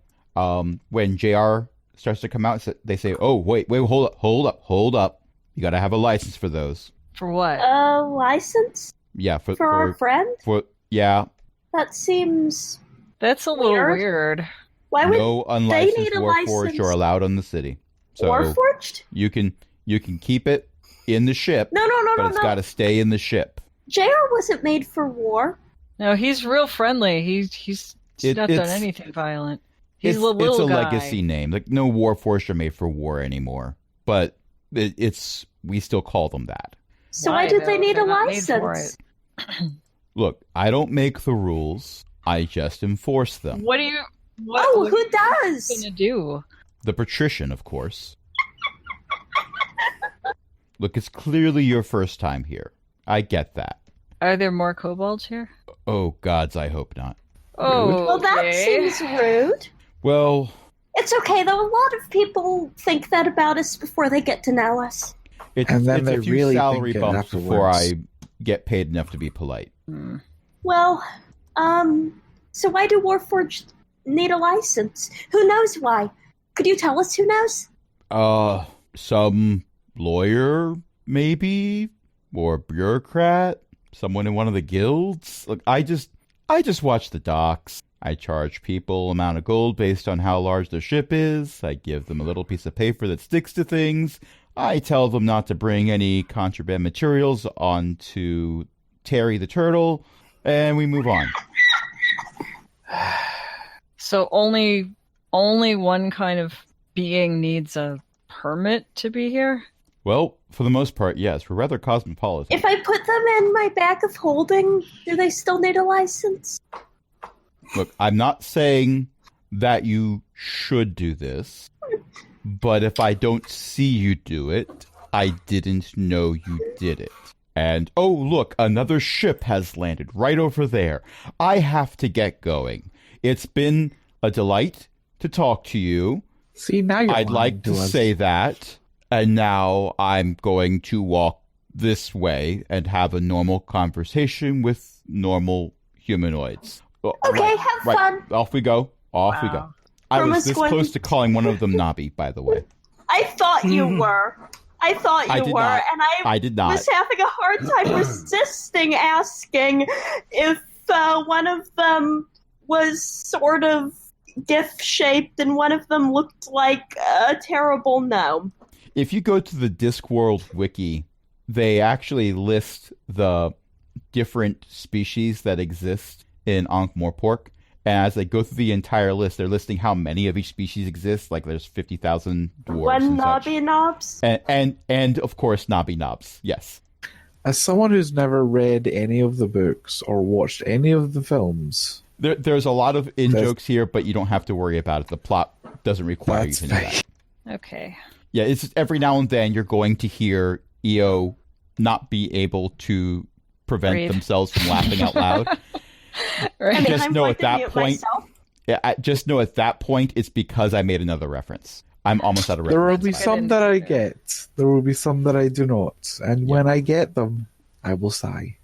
When JR starts to come out, they say, "Oh, wait, hold up. You got to have a license for those." For what? A license Yeah, for our friend? yeah. That seems... That's a little Weird. weird. Why would No unlicensed need a Warforged license? are allowed on the city. So Warforged? you can keep it in the ship, No, but it's got to stay in the ship. JR wasn't made for war. No, he's real friendly. He's not done it's- anything violent. He's It's a little a guy. legacy name. Like no Warforged are made for war anymore, but we still call them that. So why did they though? need a They're not made for license? Look, I don't make the rules. I just enforce them. What do you? What, Oh, what who are you does? gonna do? The patrician, of course. Look, it's clearly your first time here. I get that. Are there more kobolds here? Oh, gods, I hope not. Oh, Well, that okay. seems rude. Well, It's okay, though. A lot of people think that about us before they get to know us. And then it's they a few really salary think it bumps before afterwards. I get paid enough to be polite. Hmm. Well, so why do Warforged need a license? Who knows why? Could you tell us who knows? Some lawyer, maybe? Or bureaucrat? Someone in one of the guilds? Look, I just watch the docks. I charge people amount of gold based on how large their ship is. I give them a little piece of paper that sticks to things. I tell them not to bring any contraband materials onto Terry the Turtle, and we move on. So only one kind of being needs a permit to be here? Well, for the most part, yes. We're rather cosmopolitan. If I put them in my bag of holding, do they still need a license? Look, I'm not saying that you should do this, but if I don't see you do it, I didn't know you did it. And, oh, look, another ship has landed right over there. I have to get going. It's been a delight to talk to you. See, now you're I'd lying like to us. say that, and now I'm going to walk this way and have a normal conversation with normal humanoids. Okay, have fun. Off we go. Off we go. Wow. I was Promise this when- close to calling one of them Nobby, by the way. I thought you were. I thought I you did were, not. and I I did not. was having a hard time resisting asking if one of them was sort of gift-shaped and one of them looked like a terrible gnome. If you go to the Discworld wiki, they actually list the different species that exist in Ankh-Morpork. And as they go through the entire list, they're listing how many of each species exist. Like there's 50,000 dwarves One and such. knobby knobs. And of course, Nobby Knobs. Yes. As someone who's never read any of the books or watched any of the films, There's a lot of in That's- jokes here, but you don't have to worry about it. The plot doesn't require you that's to know that. fine. Okay. Yeah, it's just every now and then you're going to hear EO not be able to prevent Breathe. themselves from laughing out loud. Right. I mean, Just I'm know going at to that mute point- myself. Yeah, just know at that point it's because I made another reference. I'm almost out of there will reference. be I some didn't that I do that. get. There will be some that I do not. And when I get them, I will sigh.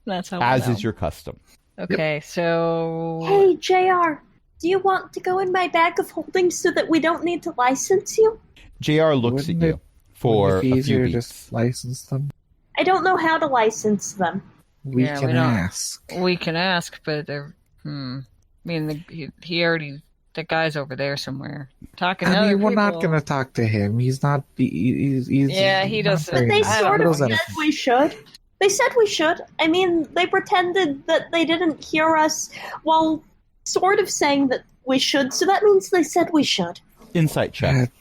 That's how. As we'll is your custom. know. Okay, so Hey, JR, do you want to go in my bag of holding so that we don't need to license you? JR looks Wouldn't at you it- for Wouldn't it be a few easier beats. to just license them? I don't know how to license them. We Yeah, can we don't- ask. we can ask, but they're. I mean, he already. The guy's over there somewhere talking to I other mean, we're not people. going to talk to him. He's not. He's Yeah, he not doesn't- But very they I don't sort know. of said we should. They said we should. I mean, they pretended that they didn't hear us while sort of saying that we should, so that means they said we should. Insight check.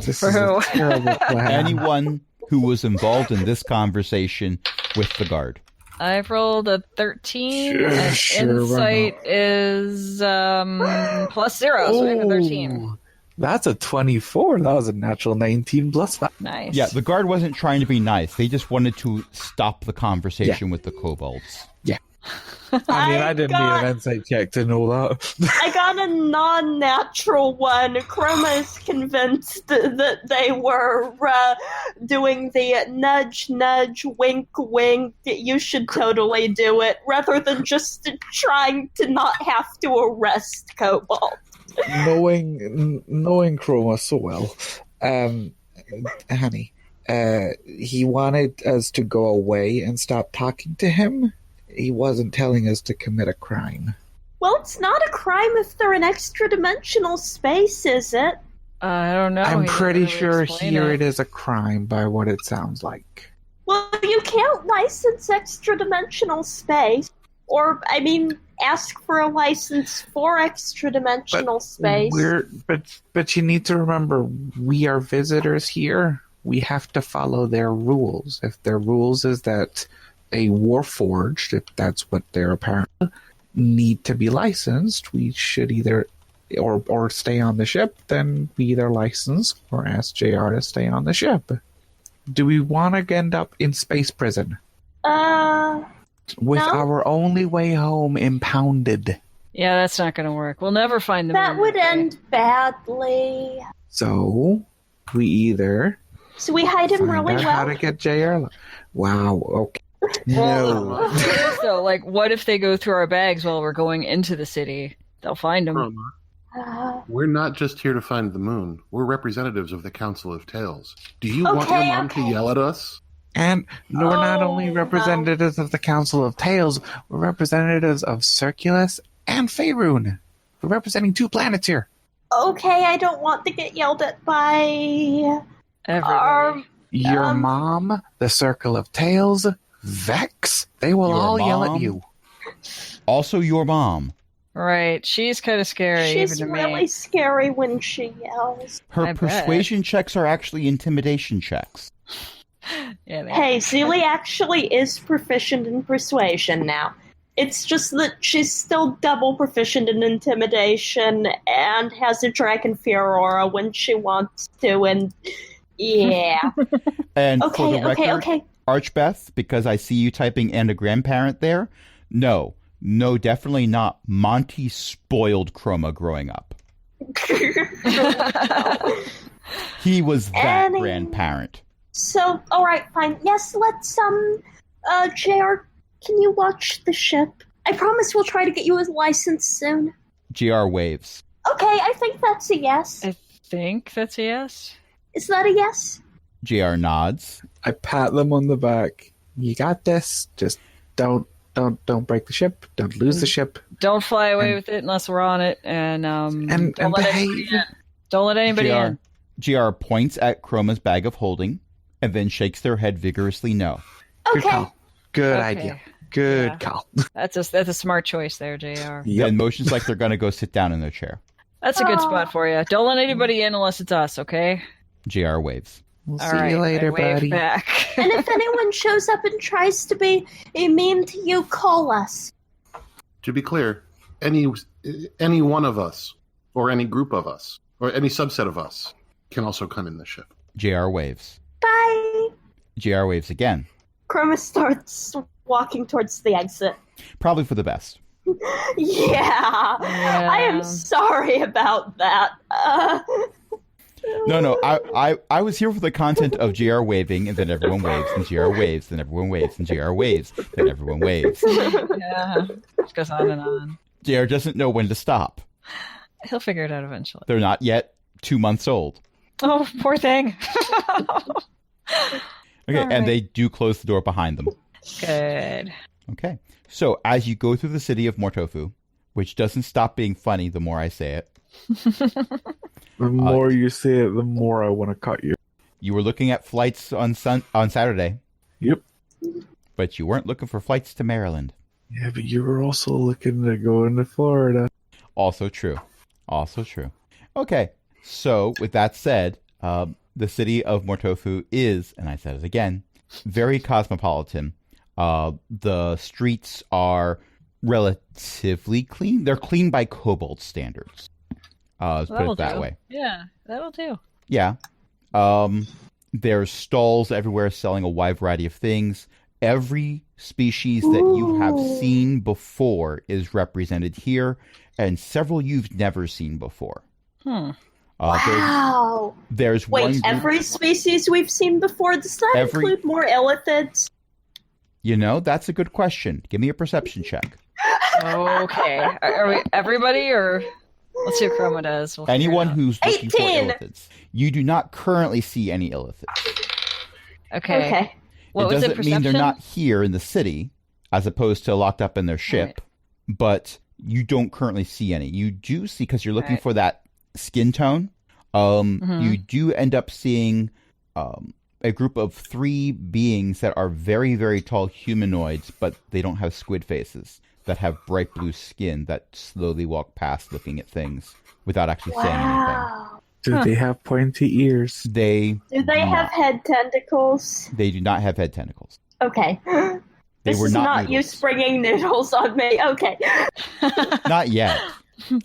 This For is a who? terrible plan. Anyone who was involved in this conversation with the guard. I've rolled a 13, Sure, and sure, insight is plus 0, so I have a 13. Oh, that's a 24. That was a natural 19 plus 5. Nice. Yeah, the guard wasn't trying to be nice. They just wanted to stop the conversation with the kobolds. I mean, I didn't got- need an insight check to know that. I got a non-natural one. Chroma is convinced that they were doing the nudge, nudge, wink, wink. You should totally do it, rather than just trying to not have to arrest kobold. knowing Chroma so well, honey, he wanted us to go away and stop talking to him. He wasn't telling us to commit a crime. Well, it's not a crime if they're in extra-dimensional space, is it? I don't know. I'm He didn't pretty really sure explain here it is a crime by what it sounds like. Well, you can't license extra-dimensional space. Or, I mean, ask for a license for extra-dimensional space. But you need to remember, we are visitors here. We have to follow their rules. If their rules is that a warforged, if that's what they're apparently, need to be licensed, we should either or stay on the ship, then we either license or ask JR to stay on the ship. Do we want to end up in space prison? With No. our only way home impounded. Yeah, that's not going to work. We'll never find the That moon would that way. end badly. So, we either So we hide him find really out how well. to get JR. Wow, okay. No. So, like, what if they go through our bags while we're going into the city? They'll find them. Chroma, we're not just here to find the moon. We're representatives of the Council of Tales. Do you want your Okay, mom to okay. yell at us? And we're not only Oh, representatives of the Council of Tales, we're representatives of Circulus and Faerun. We're representing 2 planets here. Okay, I don't want to get yelled at by... Everybody. Your mom, the Circle of Tales, Vex, they will Your all yell mom? at you. Also, your mom. Right. She's kind of scary, She's even to really me. scary when she yells. Her I bet. persuasion checks are actually intimidation checks. Yeah, they- Hey, Zelie actually is proficient in persuasion now. It's just that she's still double proficient in intimidation and has a dragon fear aura when she wants to, and yeah. And for Okay, the record, okay. Archbeth, because I see you typing and a grandparent there, no, definitely not. Monty spoiled Chroma growing up. He was that Any- grandparent. So, alright, fine. Yes, let's, JR, can you watch the ship? I promise we'll try to get you a license soon. GR waves. Okay, I think that's a yes. I think that's a yes. Is that a yes? GR nods. I pat them on the back. You got this. Just don't break the ship. Don't lose the ship. Don't fly away And- with it unless we're on it, and And don't let behave. anybody in. Don't let anybody in. GR points at Chroma's bag of holding and then shakes their head vigorously no. Good Okay. call. Good Okay. idea. Good Yeah. call. That's a smart choice there, JR. Then motions like they're going to go sit down in their chair. That's a good Aw. spot for you. Don't let anybody in unless it's us, okay? GR waves. We'll All see right, you later, I wave buddy. back. And if anyone shows up and tries to be mean to you, call us. To be clear, any one of us, or any group of us, or any subset of us, can also come in the ship. GR waves. Bye. GR waves again. Chroma starts walking towards the exit. Probably for the best. Yeah. I am sorry about that. No, I was here for the content of GR waving, and then everyone waves, and GR waves, then everyone waves, and GR waves, then everyone waves. Yeah, it goes on and on. GR doesn't know when to stop. He'll figure it out eventually. They're not yet 2 months old. Oh, poor thing. Okay, All right. and they do close the door behind them. Good. Okay, so as you go through the city of Mortofu, which doesn't stop being funny the more I say it, The more you say it, the more I want to cut you. you were looking at flights on Saturday, Yep. but you weren't looking for flights to Maryland. Yeah, but you were also looking to go into Florida. Also true. Also true. Okay, So, with that said, the city of Mortofu is, and I said it again, very cosmopolitan. The streets are relatively clean. They're clean by kobold standards. Let's put it that way. Yeah, that'll do. Yeah. There's stalls everywhere selling a wide variety of things. Every species that you have seen before is represented here, and several you've never seen before. Wow. There's Wait, one group, every species we've seen before? Does that include more elephants? You know, that's a good question. Give me a perception check. Okay. Are we everybody, or let's see what Chroma does. We'll figure Anyone it out. who's looking for 18. illithids. You do not currently see any illithids. Okay. What It was doesn't it? mean they're Perception? not here in the city, as opposed to locked up in their ship, but you don't currently see any. You do see, because you're looking Right. for that skin tone, you do end up seeing a group of 3 beings that are very, very tall humanoids, but they don't have squid faces, that have bright blue skin, that slowly walk past looking at things without actually saying anything. Wow. Do they have pointy ears? They Do they have head tentacles? They do not have head tentacles. Okay. They This were is not not you noodles. springing noodles on me. Okay. Not yet.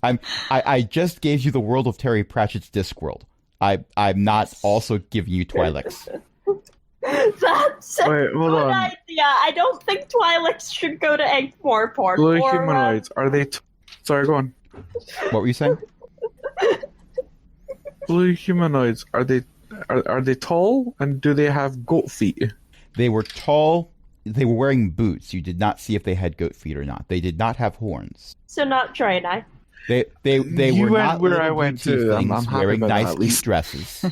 I just gave you the world of Terry Pratchett's Discworld. I'm not also giving you Twi'leks. That's a Wait, hold good on. idea. I don't think Twi'leks should go to Ankh-Morpork. Blue or, humanoids, are they... Sorry, go on. What were you saying? Blue humanoids, are they tall, and do they have goat feet? They were tall. They were wearing boots. You did not see if they had goat feet or not. They did not have horns. So not Draenei. They You were went not where little I went blue to. I'm tieflings happy wearing about that, nice at least. cute dresses.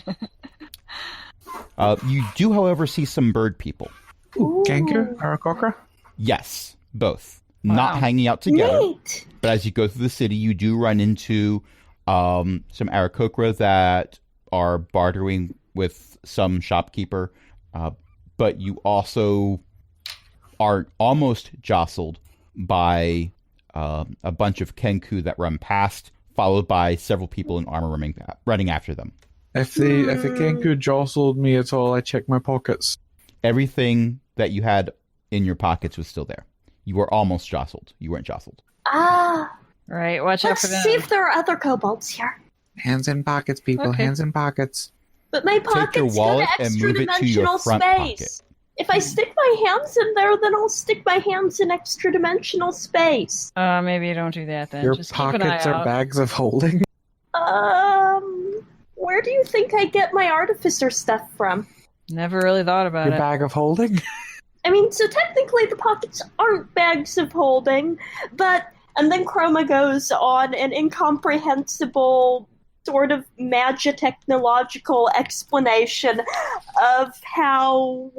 You do, however, see some bird people. Genku? Arakokra? Yes, both. Wow. Not hanging out together. Neat. But as you go through the city, you do run into some Arakokra that are bartering with some shopkeeper. But you also are almost jostled by a bunch of Kenku that run past, followed by several people in armor running after them. If the Genku jostled me at all, I check my pockets. Everything that you had in your pockets was still there. You were almost jostled. You weren't jostled. Ah, Right. Watch out let's for them. see if there are other kobolds here. Hands in pockets, people. Okay. Hands in pockets. But my pockets your wallet got and extra move it to your dimensional front space. If I stick my hands in there, then I'll stick my hands in extra dimensional space. Maybe you don't do that then. Your Just keep an eye pockets are out. bags of holding. Where do you think I get my artificer stuff from? Never really thought about Your it. bag of holding? I mean, so technically the pockets aren't bags of holding, but... And then Chroma goes on an incomprehensible sort of magitechnological explanation of how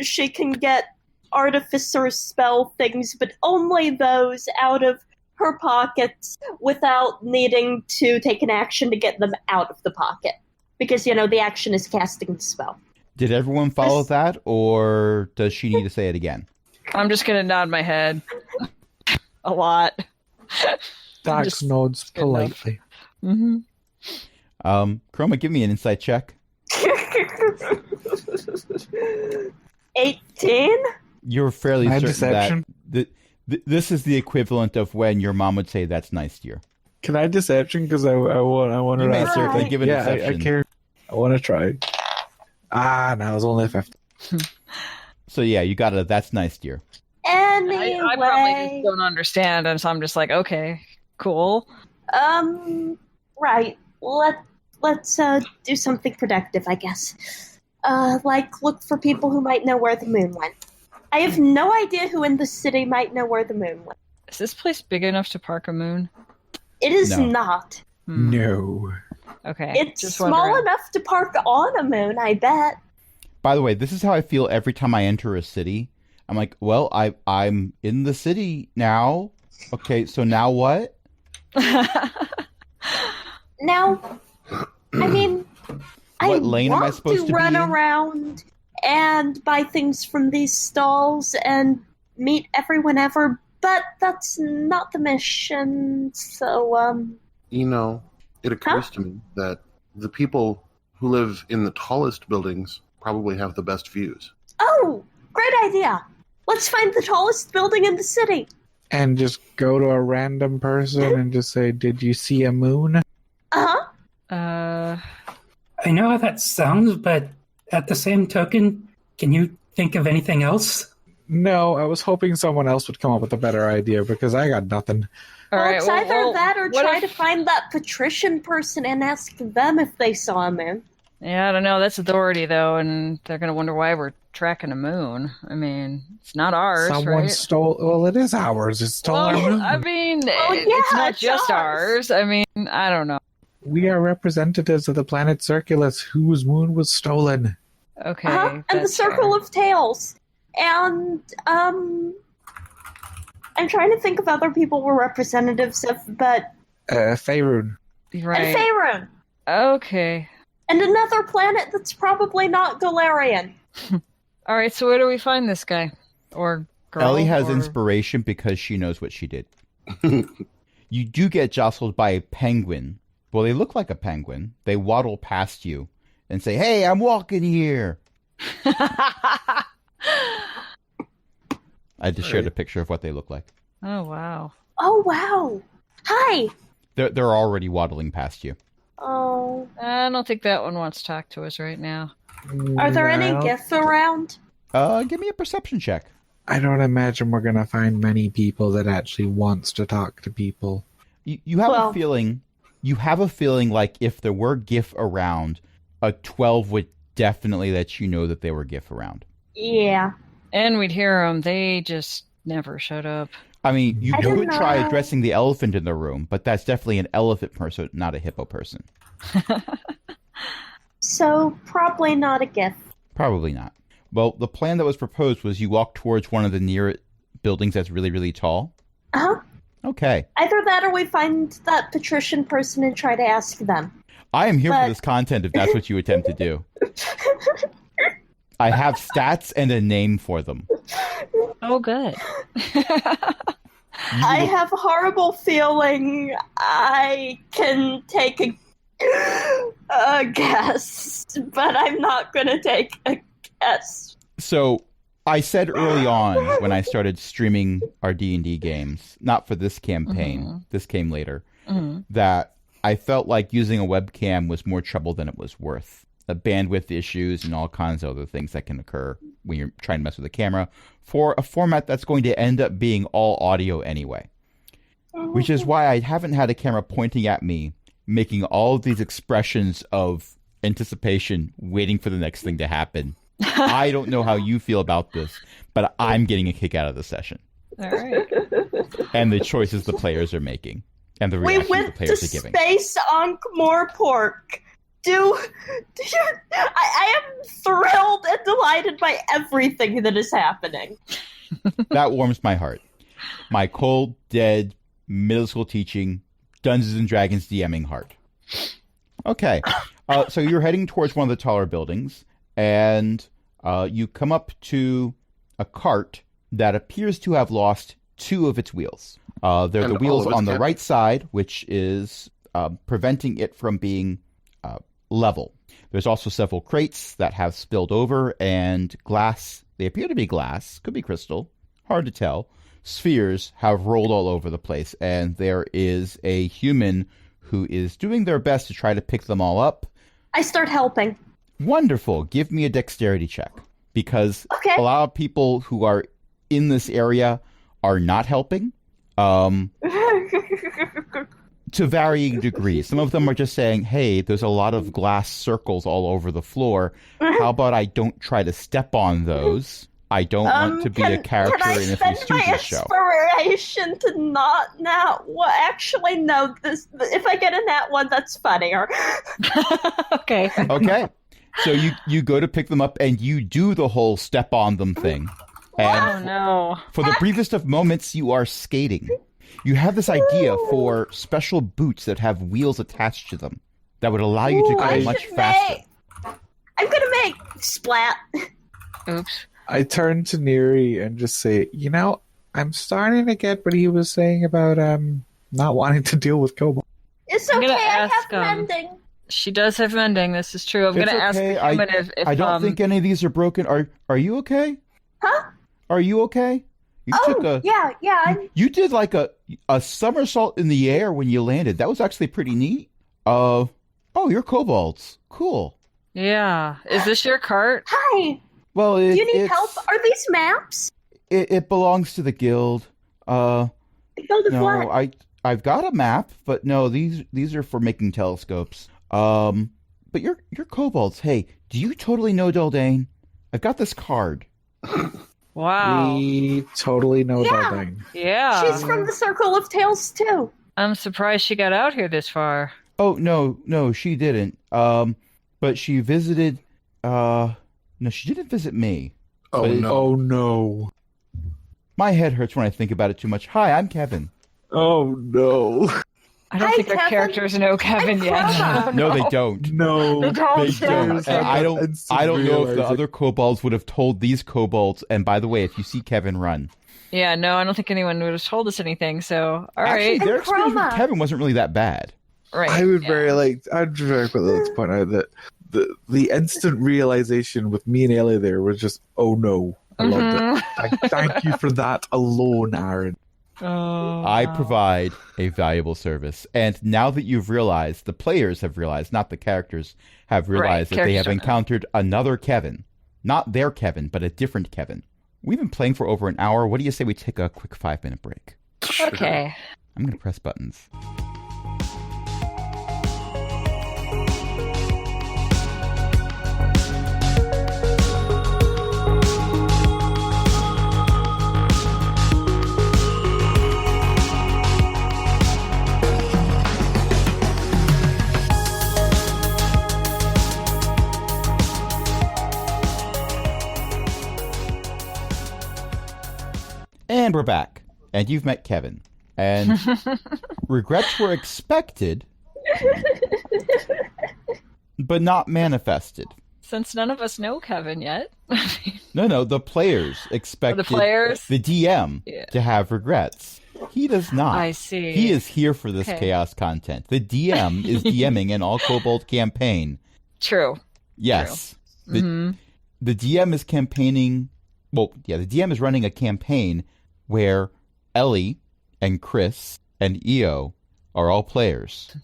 she can get artificer spell things, but only those out of her pockets without needing to take an action to get them out of the pocket. Because, you know, the action is casting the spell. Did everyone follow This- that, or does she need to say it again? I'm just gonna nod my head. A lot. Dax Just nods good enough. politely. Mm-hmm. Chroma, give me an insight check. 18? You're fairly My certain deception? that this is the equivalent of when your mom would say, "That's nice, dear." Can I deception? Because I want You to may Right. certainly give a Yeah, deception. I care. I want to try. No, it's only 50. So yeah, you got a "That's nice, dear." Anyway, I probably just don't understand, and so I'm just like, okay, cool. Right. Let's do something productive, I guess. Like look for people who might know where the moon went. I have no idea who in the city might know where the moon went. Is this place big enough to park a moon? It is No. not. No. Okay. It's just small wondering. enough to park on a moon, I bet. By the way, this is how I feel every time I enter a city. I'm like, well, I'm in the city now. Okay, so now what? Now, I mean, What lane am I want supposed to be run in? around and buy things from these stalls and meet everyone ever, but that's not the mission. So, You know, It occurs to me that the people who live in the tallest buildings probably have the best views. Oh, great idea. Let's find the tallest building in the city. And just go to a random person and just say, "Did you see a moon?" Uh-huh. I know how that sounds, but at the same token, can you think of anything else? No, I was hoping someone else would come up with a better idea because I got nothing. All Well, right, it's either that or what try if- to find that patrician person and ask them if they saw a moon. Yeah, I don't know. That's authority, though, and they're going to wonder why we're tracking a moon. I mean, it's not ours, Someone right? stole. Well, it is ours. It's stolen. Well, I mean, Well, it's yeah, not it's just ours. ours. I mean, I don't know. We are representatives of the planet Circulus, whose moon was stolen. Okay. And the that's Circle fair. of Tails. And, I'm trying to think of other people we're representatives of, but... Faerun. Right. And Faerun. Okay. And another planet that's probably not Galarian. All right, so where do we find this guy? Or girl? Ellie has or... inspiration because she knows what she did. You do get jostled by a penguin. Well, they look like a penguin. They waddle past you and say, "Hey, I'm walking here." I just shared a picture of what they look like. Oh, wow. Oh, wow. Hi. They're already waddling past you. Oh. I don't think that one wants to talk to us right now. Are there any No. gifts around? Give me a perception check. I don't imagine we're going to find many people that actually wants to talk to people. You have Well- a feeling. You have a feeling like if there were GIF around, a 12 would definitely let you know that they were GIF around. Yeah. And we'd hear them. They just never showed up. I mean, you I don't could try know. addressing the elephant in the room, but that's definitely an elephant person, not a hippo person. So, probably not a gift. Probably not. Well, the plan that was proposed was you walk towards one of the near buildings that's really, really tall. Uh-huh. Okay. Either that or we find that patrician person and try to ask them. I am here But- for this content if that's what you attempt to do. I have stats and a name for them. Oh, good. I have a horrible feeling I can take a guess, but I'm not going to take a guess. So I said early on when I started streaming our D&D games, not for this campaign, this came later, that I felt like using a webcam was more trouble than it was worth. Bandwidth issues and all kinds of other things that can occur when you're trying to mess with a camera for a format that's going to end up being all audio anyway. Which is why I haven't had a camera pointing at me, making all of these expressions of anticipation, waiting for the next thing to happen. I don't know how you feel about this, but I'm getting a kick out of the session. All right. And the choices the players are making. And the We reactions the went to players are giving. Space Ankh-Morpork. I am thrilled and delighted by everything that is happening. That warms my heart. My cold, dead, middle school teaching, Dungeons and Dragons DMing heart. Okay. So you're heading towards one of the taller buildings, and you come up to a cart that appears to have lost two of its wheels. They're And the all wheels of its on the cab- right side, which is preventing it from being level. There's also several crates that have spilled over, and glass, they appear to be glass, could be crystal, hard to tell. Spheres have rolled all over the place, and there is a human who is doing their best to try to pick them all up. I start helping. Wonderful. Give me a dexterity check, because Okay. a lot of people who are in this area are not helping. To varying degrees. Some of them are just saying, hey, there's a lot of glass circles all over the floor. How about I don't try to step on those? I don't want to be a character can I in a spend Three my Stooges show. inspiration to not now? Well, actually, no. If I get a nat one, that's funnier. Okay. Okay. So you go to pick them up and you do the whole step on them thing. And Oh, no. for the briefest of moments, you are skating. You have this idea for special boots that have wheels attached to them that would allow you to I go much should faster. I'm gonna make splat. Oops. I turn to Neri and just say, I'm starting to get what he was saying about not wanting to deal with kobolds. It's I'm okay, gonna I ask, have mending. She does have mending. This is true. I'm It's gonna ask the okay. human if I don't think any of these are broken. Are you okay? Huh? Are you okay? You took a yeah. you did like a somersault in the air when you landed. That was actually pretty neat. Oh, you're kobolds. Cool. Yeah. Is this your cart? Hi. Well, Do you need it's- help? Are these maps? It belongs to the guild. Guild of No, what? I've got a map, but no, these are for making telescopes. But you're kobolds. Hey, do you totally know Daldane? I've got this card. Wow. We totally know Yeah. that thing. Yeah. She's from the Circle of Tales too. I'm surprised she got out here this far. Oh no, she didn't. But she visited. No, she didn't visit me. Oh But- no. Oh no. My head hurts when I think about it too much. Hi, I'm Kevin. Oh no. I don't Hi, think our Kevin. characters know Kevin yet. Croma. No, they don't. No. They don't. They don't. And I don't know if the realizing. other kobolds would have told these kobolds. And by the way, if you see Kevin, run. Yeah, no, I don't think anyone would have told us anything. So, all Actually, right, their experience with Chroma. Kevin wasn't really that bad. right. I would yeah. I'd very like to point out that the instant realization with me and Ellie there was just, oh no. I loved it. Thank you for that alone, Aaron. Oh, I wow. provide a valuable service. And now that you've realized, the players have realized, not the characters, have realized that they characters have don't know. encountered another Kevin. Not their Kevin, but a different Kevin. We've been playing for over an hour. What do you say we take a quick 5-minute break? Okay. I'm going to press buttons. And we're back. And you've met Kevin. And regrets were expected, but not manifested. Since none of us know Kevin yet. No, the players expected players? the DM Yeah. to have regrets. He does not. I see. He is here for this Okay. chaos content. The DM is DMing an all kobold campaign. True. Yes. Mhm. The DM is campaigning. Well, yeah, the DM is running a campaign where Ellie and Chris and Eo are all players.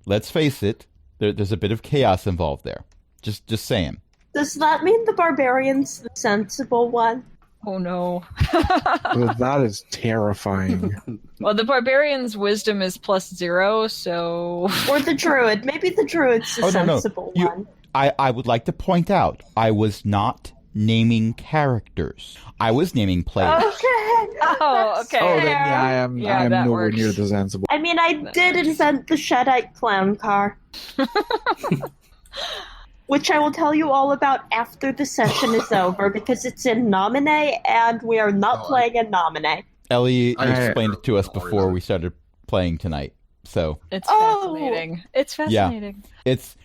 Let's face it, there's a bit of chaos involved there. Just saying. Does that mean the barbarian's the sensible one? Oh no. Well, that is terrifying. Well, the barbarian's wisdom is +0, so Or the druid? Maybe the druid's the Oh, no. sensible You- one. I would like to point out, I was not naming characters. I was naming players. Okay. Oh, That's okay. Oh, then fair. yeah, I am Yeah, that nowhere works. near the sensible. I mean, I did invent the Shadite clown car. Which I will tell you all about after the session is over, because it's in Nominee, and we are not Oh, playing in Nominee. Ellie I- explained it to us Don't worry before about it. we started playing tonight. So it's Oh! fascinating. It's fascinating. it's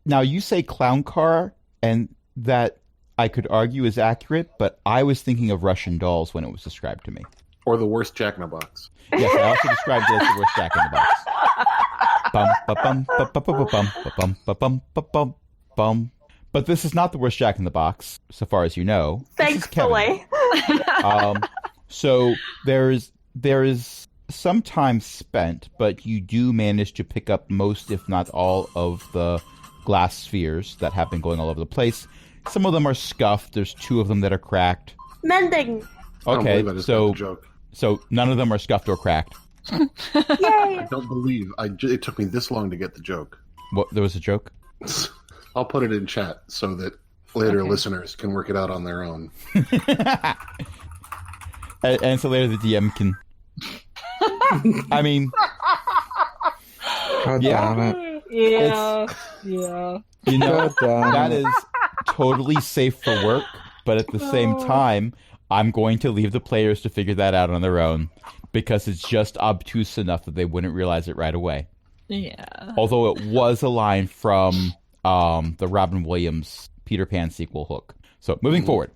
now you say clown car, and that I could argue is accurate, but I was thinking of Russian dolls when it was described to me. Or the worst Jack in a Box. Yes, I also described it as the worst Jack in the Box. Bum, ba-bum, ba-ba-ba-ba-bum, ba-bum, ba-bum, ba-bum, bum. But this is not the worst Jack in the Box, so far as you know. This is Kevin. Thankfully. So there is some time spent, but you do manage to pick up most, if not all, of the glass spheres that have been going all over the place. Some of them are scuffed. There's 2 of them that are cracked. Mending. I don't Okay, believe I just got the joke. so none of them are scuffed or cracked. Yay. I don't believe it took me this long to get the joke. What? There was a joke. I'll put it in chat so that later Okay. listeners can work it out on their own. and so later the DM can. I mean, God Yeah. damn it. Yeah. Yeah. you know, God damn that it. is totally safe for work, but at the same time, I'm going to leave the players to figure that out on their own because it's just obtuse enough that they wouldn't realize it right away. Yeah. Although it was a line from the Robin Williams Peter Pan sequel hook. So moving forward,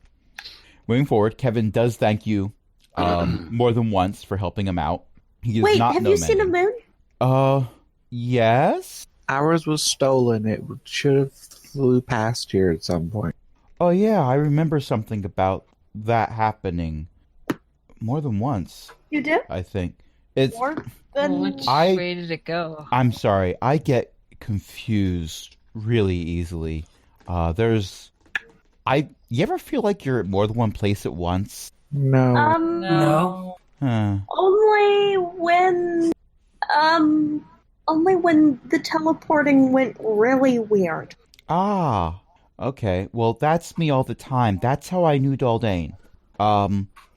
Kevin does thank you more than once for helping him out. He does Wait, not have know you seen a many. moon? Yes? Ours was stolen. It should have flew past here at some point. Oh, yeah, I remember something about that happening more than once, You do? I think. It's. More Well, than which I- way did it go? I'm sorry, I get confused really easily. You ever feel like you're at more than one place at once? No. No. Huh. only when the teleporting went really weird. Ah, okay. Well, that's me all the time. That's how I knew Daldane.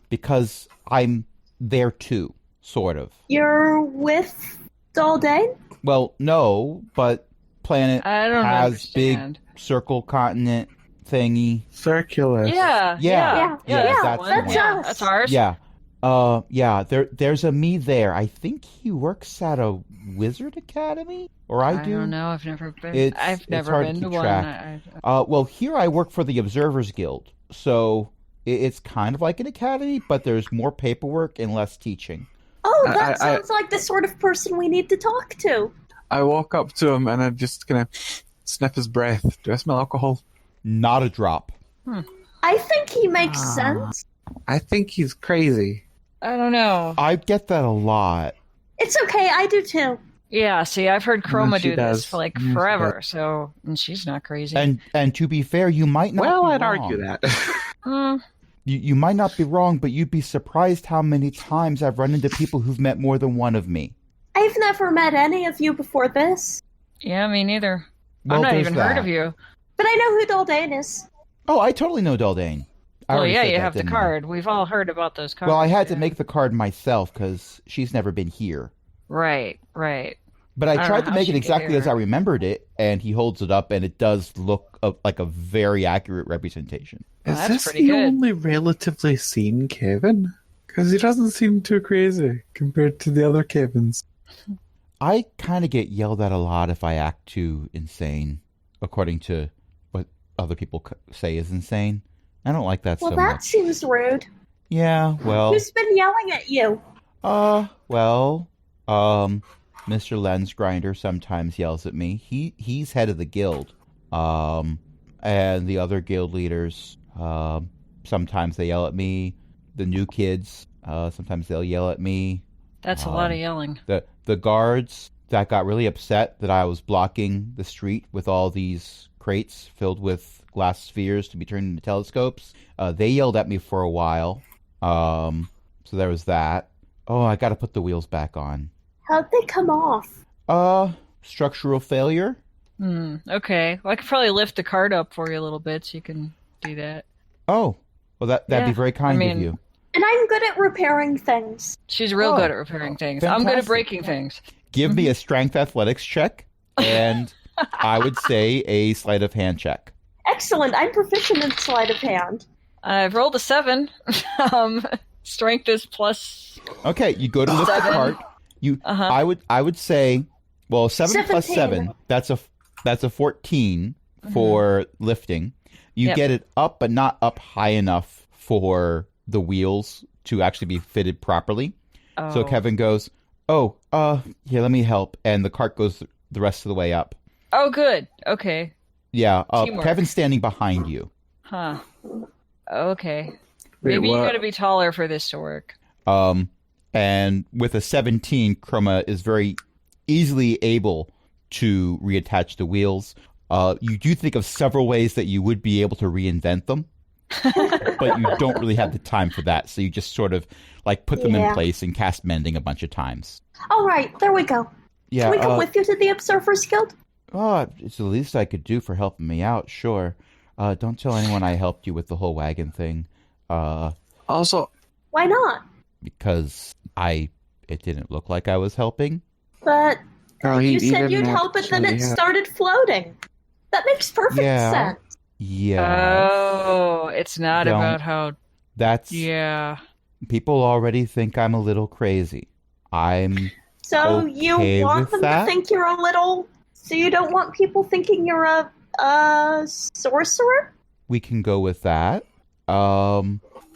Because I'm there too, sort of. You're with Daldane? Well, no, but planet I don't has understand. big circle continent thingy. Circulus. Yeah, Yeah, yeah, that's one. the one. us. That's ours. Yeah. Yeah, there's a me there. I think he works at a wizard academy? Or I do? don't know. I've never been. It's- I've it's never hard to been to keep one. track. Well, here I work for the Observers Guild. So it's kind of like an academy, but there's more paperwork and less teaching. Oh, I- that sounds like the sort of person we need to talk to. I walk up to him and I'm just gonna sniff his breath. Do I smell alcohol? Not a drop. I think he makes sense. I think he's crazy. I don't know. I get that a lot. It's okay, I do too. Yeah, see, I've heard Chroma she do does. this for like Yeah, she forever, so and she's not crazy. And to be fair, you might not Well, be I'd wrong. argue that. Hmm. You might not be wrong, but you'd be surprised how many times I've run into people who've met more than one of me. I've never met any of you before this, Yeah, me neither. Well, I've not there's even heard that. of you. but I know who Daldane is. Oh, I totally know Daldane. I Well, already yeah, said you that, have the didn't I? card. We've all heard about those cards. Well, I had to yeah. make the card myself because she's never been here. Right. But I I don't tried know to how make she it could exactly hear as I remembered it, and he holds it up, and it does look like a very accurate representation. Well, Is that's this pretty the good. only relatively sane Kevin? Because he doesn't seem too crazy compared to the other Kevins. I kind of get yelled at a lot if I act too insane, according to what other people say is insane. I don't like that Well, so that much. seems rude. Yeah, well, Who's been yelling at you? Mr. Lensgrinder sometimes yells at me. He's head of the guild. And the other guild leaders, sometimes they yell at me. The new kids, sometimes they'll yell at me. That's a lot of yelling. The guards that got really upset that I was blocking the street with all these crates filled with glass spheres to be turned into telescopes, they yelled at me for a while. So there was that. Oh, I got to put the wheels back on. How'd they come off? Structural failure. Okay. Well, I could probably lift the card up for you a little bit so you can do that. Oh, well that'd be Yeah, very kind I of mean- you. And I'm good at repairing things. She's real Oh, good at repairing things. I'm good at fantastic. breaking things. Give Mm-hmm. me a strength athletics check, and I would say a sleight of hand check. Excellent, I'm proficient in sleight of hand. I've rolled a 7. Strength is plus. Okay, you go to lift the 7. cart. Uh-huh. I would say, well, 7 plus 17. 7. That's a 14 for lifting. You Yep. get it up, but not up high enough for the wheels to actually be fitted properly. Oh. So Kevin goes, here, let me help, and the cart goes the rest of the way up. Oh, good. Okay. Yeah, Teamwork. Kevin's standing behind you. Huh. Okay. Wait, Maybe you what? gotta be taller for this to work. And with a 17, Chroma is very easily able to reattach the wheels. You do think of several ways that you would be able to reinvent them, but you don't really have the time for that. So you just sort of like put them in Yeah. place and cast mending a bunch of times. All right, there we go. Yeah, Can we come with you to the Observers Guild? it's the least I could do for helping me out, sure. Don't tell anyone I helped you with the whole wagon thing, Also, Why not? because it didn't look like I was helping. But you said didn't you'd help, and then it actually have- started floating. That makes perfect Yeah. sense. Yeah, Oh, it's not Don't- about how. that's Yeah. people already think I'm a little crazy. I'm So Okay you want with them that? to think you're a little. So you don't want people thinking you're a sorcerer? we can go with that.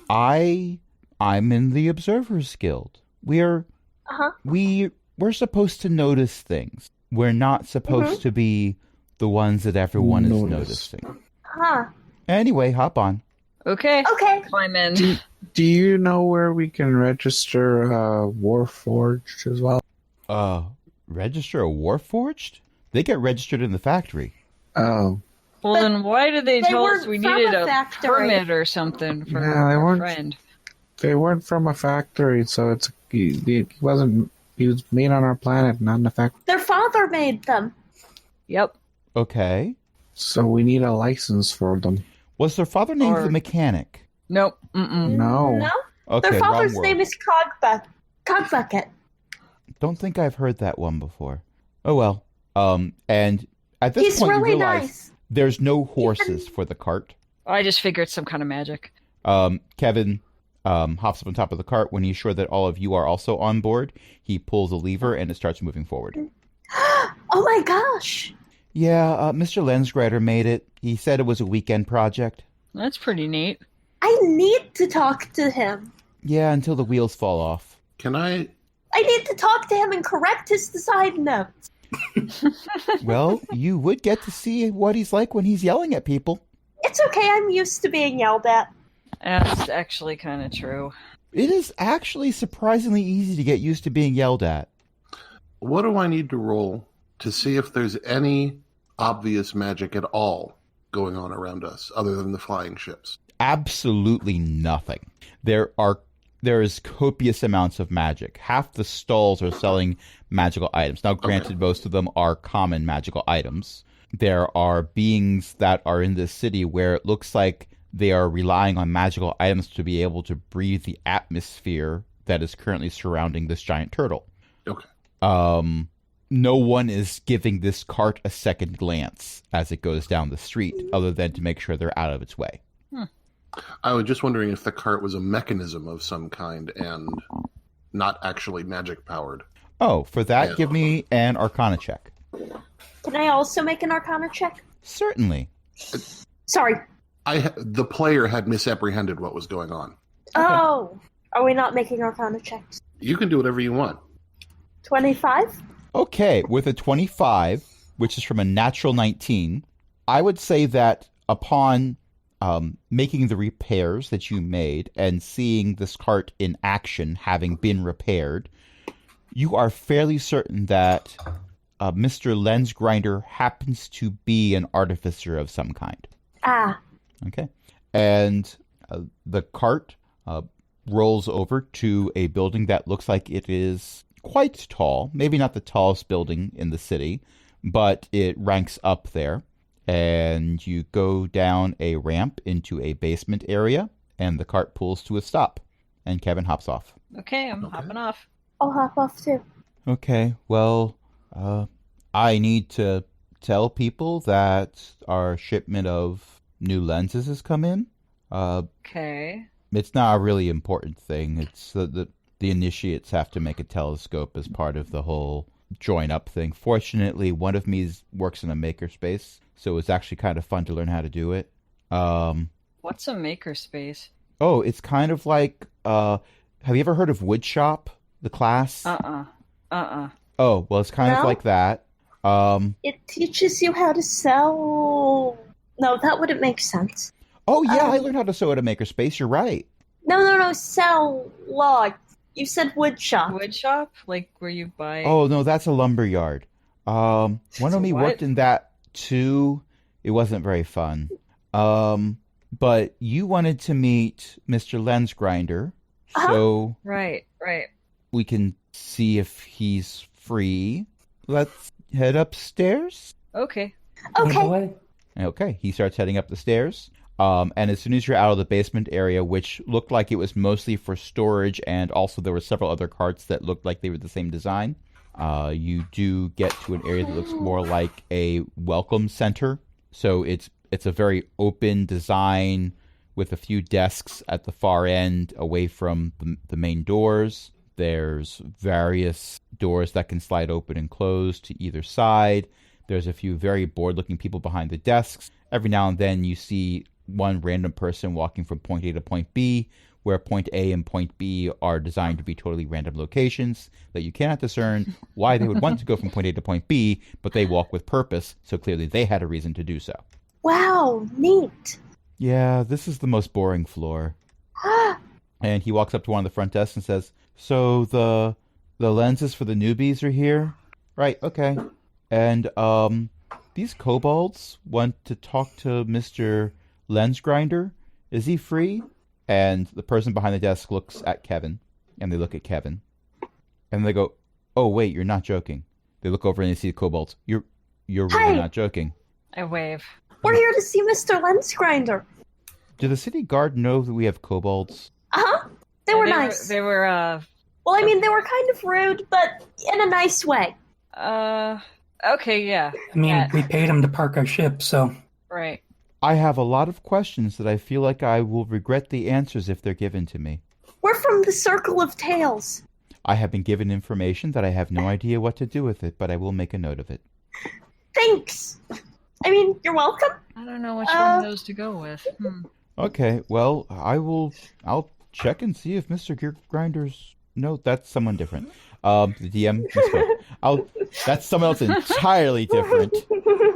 I'm in the Observers Guild. Uh huh. We're supposed to notice things. we're not supposed to be the ones that everyone is Notice. noticing. Huh. Anyway, hop on. Okay. Okay. Climb in. Do you know where we can register Warforged as well? Register a Warforged? They get registered in the factory. Oh, Well, then why did they They tell us weren't we from needed a a factory. permit or something for Yeah, they our weren't- friend? they weren't from a factory, so he wasn't. He was made on our planet, not in a factory. Their father made them. Yep. Okay. So we need a license for them. Was their father named Or- the mechanic? Nope. Mm-mm. No. No? Okay, Their father's wrong name word. is Cogbucket. Don't think I've heard that one before. Oh well. And at this He's point really you realize nice. there's no horses for the cart. I just figured some kind of magic. Kevin hops up on top of the cart. When he's sure that all of you are also on board, he pulls a lever and it starts moving forward. Oh my gosh. Yeah, Mr. Lensgrider made it. He said it was a weekend project. That's pretty neat. I need to talk to him. Yeah, until the wheels fall off. Can I? I need to talk to him and correct his side notes. Well, you would get to see what he's like when he's yelling at people. It's okay, I'm used to being yelled at. That's actually kind of true. It is actually surprisingly easy to get used to being yelled at. What do I need to roll to see if there's any obvious magic at all going on around us, other than the flying ships? Absolutely nothing. There is copious amounts of magic. Half the stalls are selling magical items. Now, granted, most of them are common magical items. There are beings that are in this city where it looks like they are relying on magical items to be able to breathe the atmosphere that is currently surrounding this giant turtle. Okay. No one is giving this cart a second glance as it goes down the street, other than to make sure they're out of its way. I was just wondering if the cart was a mechanism of some kind and not actually magic powered. Oh, for that, Yeah. give me an Arcana check. Can I also make an Arcana check? Certainly. Sorry. The player had misapprehended what was going on. Oh. Are we not making Arcana checks? You can do whatever you want. 25? Okay, with a 25, which is from a natural 19, I would say that upon making the repairs that you made and seeing this cart in action having been repaired, you are fairly certain that Mr. Lensgrinder happens to be an artificer of some kind. Ah. Okay. And the cart rolls over to a building that looks like it is quite tall. Maybe not the tallest building in the city, but it ranks up there. And you go down a ramp into a basement area, and the cart pulls to a stop. And Kevin hops off. Okay, I'm Okay. hopping off. I'll hop off too. Okay, well, I need to tell people that our shipment of new lenses has come in. Okay. It's not a really important thing. It's the initiates have to make a telescope as part of the whole join up thing. Fortunately, one of me works in a makerspace, so it's actually kind of fun to learn how to do it. What's a makerspace? Oh, it's kind of like have you ever heard of Woodshop, the class? Oh, well, it's kind of No. like that. It teaches you how to sell. No, that wouldn't make sense. Oh yeah, I learned how to sew at a makerspace. You're right. No, sell log. You said wood shop. Wood shop? Like where you buy... Oh no, that's a lumber yard. One So of me what? worked in that too. It wasn't very fun. But you wanted to meet Mr. Lensgrinder, so Right. we can see if he's free. Let's head upstairs. Okay. Lead the Okay. way. Okay, he starts heading up the stairs. And as soon as you're out of the basement area, which looked like it was mostly for storage, and also there were several other carts that looked like they were the same design, you do get to an area that looks more like a welcome center. So it's a very open design with a few desks at the far end away from the main doors. There's various doors that can slide open and close to either side. There's a few very bored-looking people behind the desks. Every now and then you see one random person walking from point A to point B where point A and point B are designed to be totally random locations that you cannot discern why they would want to go from point A to point B, but they walk with purpose, so clearly they had a reason to do so. Wow, neat. Yeah, this is the most boring floor. And he walks up to one of the front desks and says, "So the lenses for the newbies are here? Right, okay. And these kobolds want to talk to Mr. Lens Grinder. Is he free?" And the person behind the desk looks at Kevin, and they look at Kevin. And they go, "Oh, wait, you're not joking." They look over and they see the kobolds. You're really Hi. not joking. I wave. We're here to see Mr. Lens Grinder. Do the city guard know that we have kobolds? Uh-huh. They were nice. They were, Well, I mean, they were kind of rude, but in a nice way. okay, yeah. I mean, Yeah. we paid him to park our ship, so Right. I have a lot of questions that I feel like I will regret the answers if they're given to me. We're from the Circle of Tales. I have been given information that I have no idea what to do with it, but I will make a note of it. Thanks. I mean, you're welcome. I don't know which one of those to go with. Okay, well, I'll check and see if Mr. Grinder's... No, that's someone different. The DM misspoke. That's someone else entirely different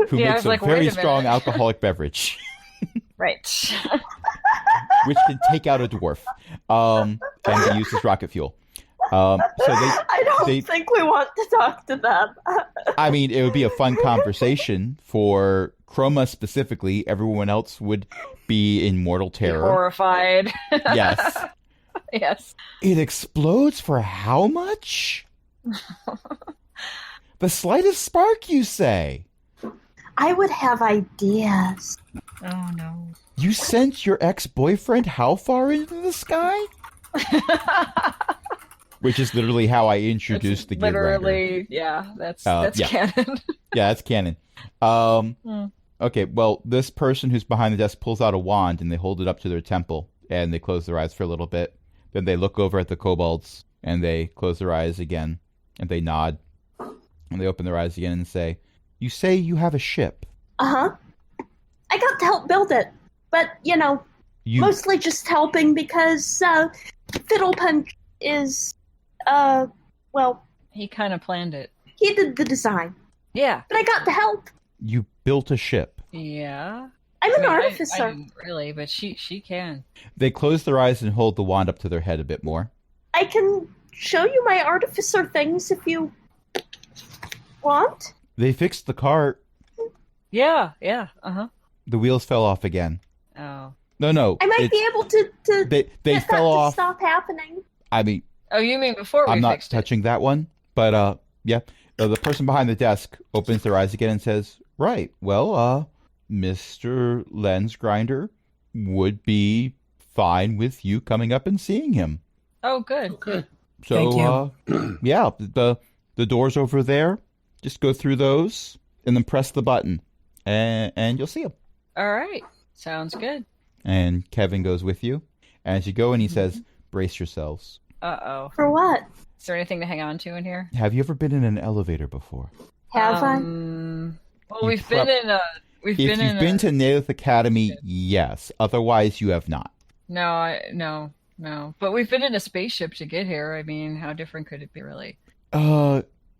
who Yeah, I makes was a like, very wait a strong minute. alcoholic beverage, Right. which can take out a dwarf and be used as rocket fuel. So I don't they- think we want to talk to them. I mean, it would be a fun conversation for Chroma specifically. Everyone else would be in mortal terror. Horrified. Yes. Yes. It explodes for how much? The slightest spark, you say? I would have ideas. Oh, no. You sent your ex-boyfriend how far into the sky? Which is literally how I introduced the Gear Grinder. Literally, yeah, that's yeah. canon. Yeah, that's canon. Okay, well, this person who's behind the desk pulls out a wand and they hold it up to their temple and they close their eyes for a little bit. Then they look over at the kobolds and they close their eyes again and they nod and they open their eyes again and say, "You say you have a ship. Uh-huh. I got to help build it. But, you know, You mostly just helping because Fiddlepunch is, well, He kind of planned it. he did the design. Yeah. But I got to help. you built a ship." Yeah. I'm I an mean, artificer. I didn't really, but she can. They close their eyes and hold the wand up to their head a bit more. I can show you my artificer things if you want. They fixed the cart. Yeah. Uh-huh. The wheels fell off again. Oh. No. I might be able to They get fell that to off. stop happening. I mean, Oh, you mean before we I'm not fixed it? touching that one. But yeah. The person behind the desk opens their eyes again and says, "Right. Well, Mr. Lens Grinder would be fine with you coming up and seeing him." Oh, good. Okay. So, yeah, the doors over there. Just go through those and then press the button, and you'll see him. All right. Sounds good. And Kevin goes with you. And as you go in, he says, "Brace yourselves." Uh-oh. For what? Is there anything to hang on to in here? Have you ever been in an elevator before? Have I? Well, You we've been in a... We've If been you've in been a... to Naileth Academy, yes. Otherwise, you have not. No. But we've been in a spaceship to get here. I mean, how different could it be, really?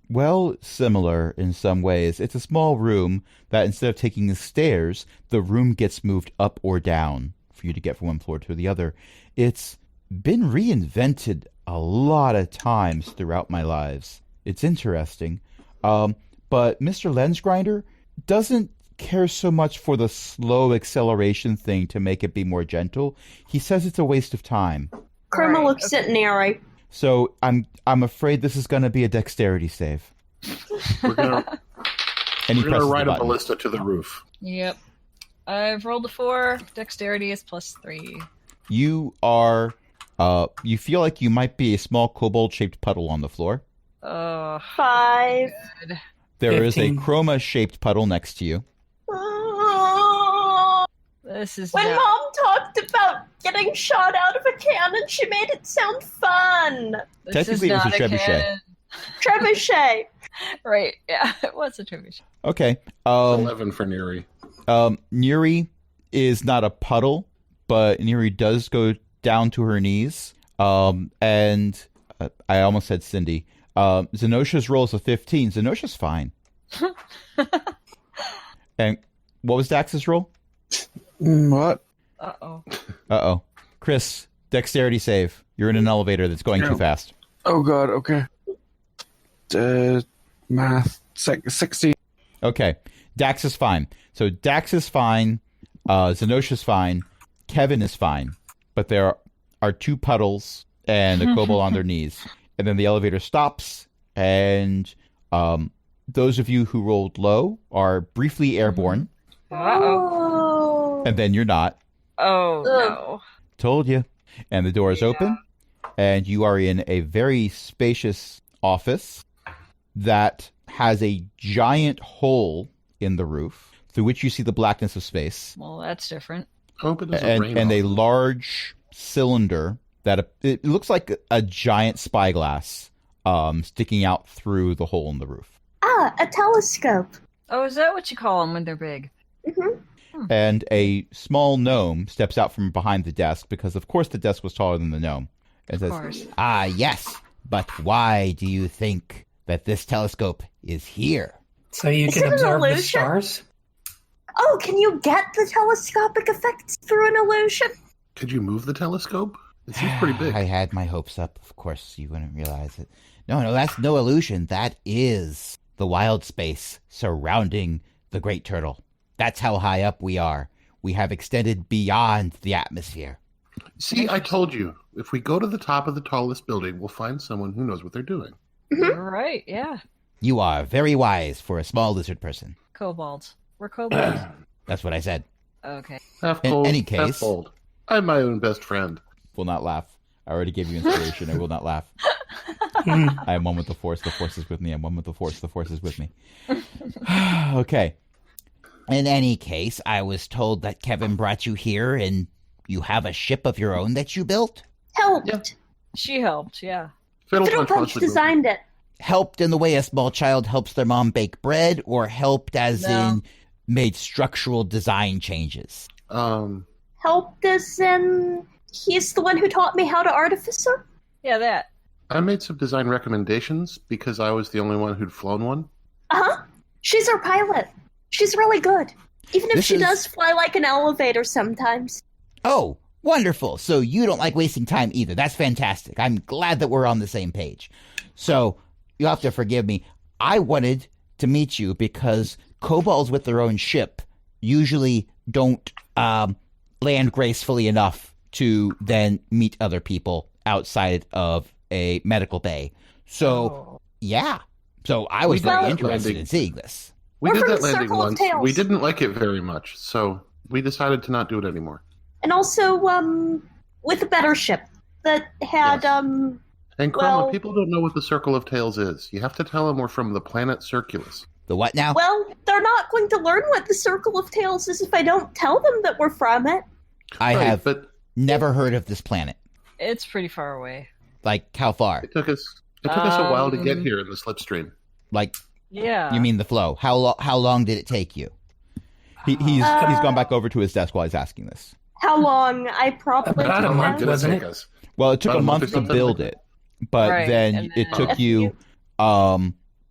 Well, similar in some ways. It's a small room that instead of taking the stairs, the room gets moved up or down for you to get from one floor to the other. It's been reinvented a lot of times throughout my lives. It's interesting. But Mr. Lens Grinder doesn't care so much for the slow acceleration thing to make it be more gentle. He says it's a waste of time. Kerma Right, looks at Neri. So I'm afraid this is going to be a dexterity save. We're gonna And he we're gonna presses the ride a button. ballista to the roof. Yep. I've rolled a 4. Dexterity is +3. You are, you feel like you might be a small kobold-shaped puddle on the floor. 5. There is a 15. chroma-shaped puddle next to you. This is When not- Mom talked about getting shot out of a cannon, she made it sound fun. this Technically, is it was not a trebuchet. cannon. Trebuchet. Right, yeah, it was a trebuchet. Okay. 11 for Neri. Neri is not a puddle, but Neri does go down to her knees. And I almost said Cindy. Zenosha's roll is a 15. Zenosha's fine. And what was Dax's roll? What? Uh-oh. Chris, dexterity save. You're in an elevator that's going too fast. Oh god, okay. Math 60. Okay. Dax is fine. So Dax is fine. Zenosha's fine. Kevin is fine. But there are 2 puddles and a kobold on their knees. And then the elevator stops. And those of you who rolled low are briefly airborne. Uh-oh. And then you're not. Oh, no. Told you. And the door is open. And you are in a very spacious office that has a giant hole in the roof through which you see the blackness of space. Well, that's different. Open as a brain And a office. large cylinder that it looks like a giant spyglass sticking out through the hole in the roof. Ah, a telescope. Oh, is that what you call them when they're big? Mm-hmm. And a small gnome steps out from behind the desk because, of course, the desk was taller than the gnome. And Of says, course. "Ah, yes, but why do you think that this telescope is here?" So you Is can it an observe the illusion? stars? Oh, can you get the telescopic effects through an illusion? Could you move the telescope? It seems pretty big. I had my hopes up. Of course, you wouldn't realize it. No, that's no illusion. That is the wild space surrounding the great turtle. That's how high up we are. We have extended beyond the atmosphere. See, I told you. If we go to the top of the tallest building, we'll find someone who knows what they're doing. You're right, yeah. You are very wise for a small lizard person. Kobolds. We're kobolds. That's what I said. Okay. Half In cold, any half case- bold. I'm my own best friend. Will not laugh. I already gave you inspiration. I will not laugh. Hmm. I am one with the force. The force is with me. I'm one with the force. The force is with me. Okay. In any case, I was told that Kevin brought you here and you have a ship of your own that you built? Helped. Yeah. She helped, yeah. Fiddle Punch Punch wants to go. designed it. Helped in the way a small child helps their mom bake bread, or helped as No. in made structural design changes? Helped us, and he's the one who taught me how to artificer. Yeah, that. I made some design recommendations because I was the only one who'd flown one. Uh-huh. She's our pilot. She's really good. Even if This she is- does fly like an elevator sometimes. Oh, wonderful. So you don't like wasting time either. That's fantastic. I'm glad that we're on the same page. So you'll have to forgive me. I wanted to meet you because kobolds with their own ship usually don't land gracefully enough to then meet other people outside of a medical bay. So, yeah. So I was We very did interested landing. in seeing this. We We're did from that the landing Circle of once. Tales. We didn't like it very much, so we decided to not do it anymore. And also, with a better ship that had, Yes. And Chroma, Well- people don't know what the Circle of Tales is. You have to tell them we're from the planet Circulus. The what now? well, they're not going to learn what the Circle of Tales is if I don't tell them that we're from it. I Right, have but never heard of this planet. It's pretty far away. Like, how far? it took us a while to get Um, here in the slipstream. Like, Yeah. you mean the flow? How long did it take you? He's gone back over to his desk while he's asking this. How long? I probably About a don't month, know. Did wasn't take it? us? Well, it took About a a month month or to something build like it, but Right, then and it then- took you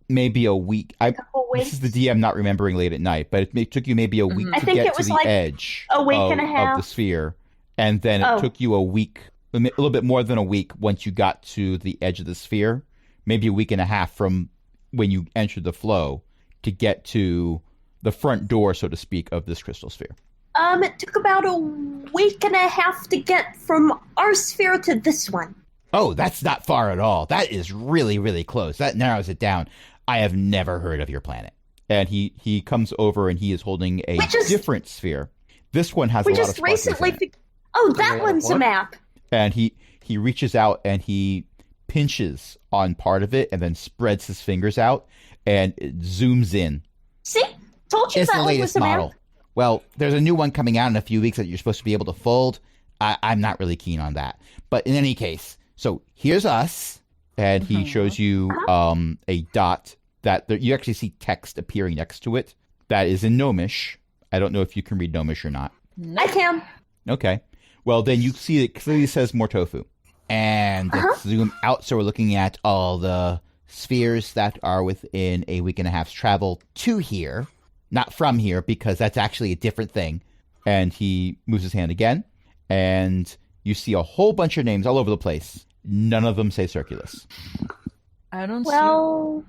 maybe a week. Couple This is weeks. the DM not remembering late at night, but it took you maybe a week Mhm. I to think get it to was the like edge a week of, and a of half. the sphere, and then it Oh. took you a week, a little bit more than a week once you got to the edge of the sphere, maybe a week and a half from when you entered the flow to get to the front door, so to speak, of this crystal sphere. It took about a week and a half to get from our sphere to this one. Oh, that's not far at all. That is really, really close. That narrows it down. I have never heard of your planet. And he comes over and he is holding a We just- different sphere. This one has We a lot of just sparkles recently. in it. Oh, that Yeah, one's a what? map. And he reaches out and he pinches on part of it and then spreads his fingers out and it zooms in. See? Told you It's that the one was latest a map. model. Well, there's a new one coming out in a few weeks that you're supposed to be able to fold. I'm not really keen on that. But in any case, so here's us, and he Mhm. shows you a dot that you actually see text appearing next to it that is in Gnomish. I don't know if you can read Gnomish or not. I can. Okay. Well, then you see it clearly says Mortofu. And let's zoom out so we're looking at all the spheres that are within a week and a half's travel to here. Not from here, because that's actually a different thing. And he moves his hand again. And you see a whole bunch of names all over the place. None of them say Circulus. I don't Well,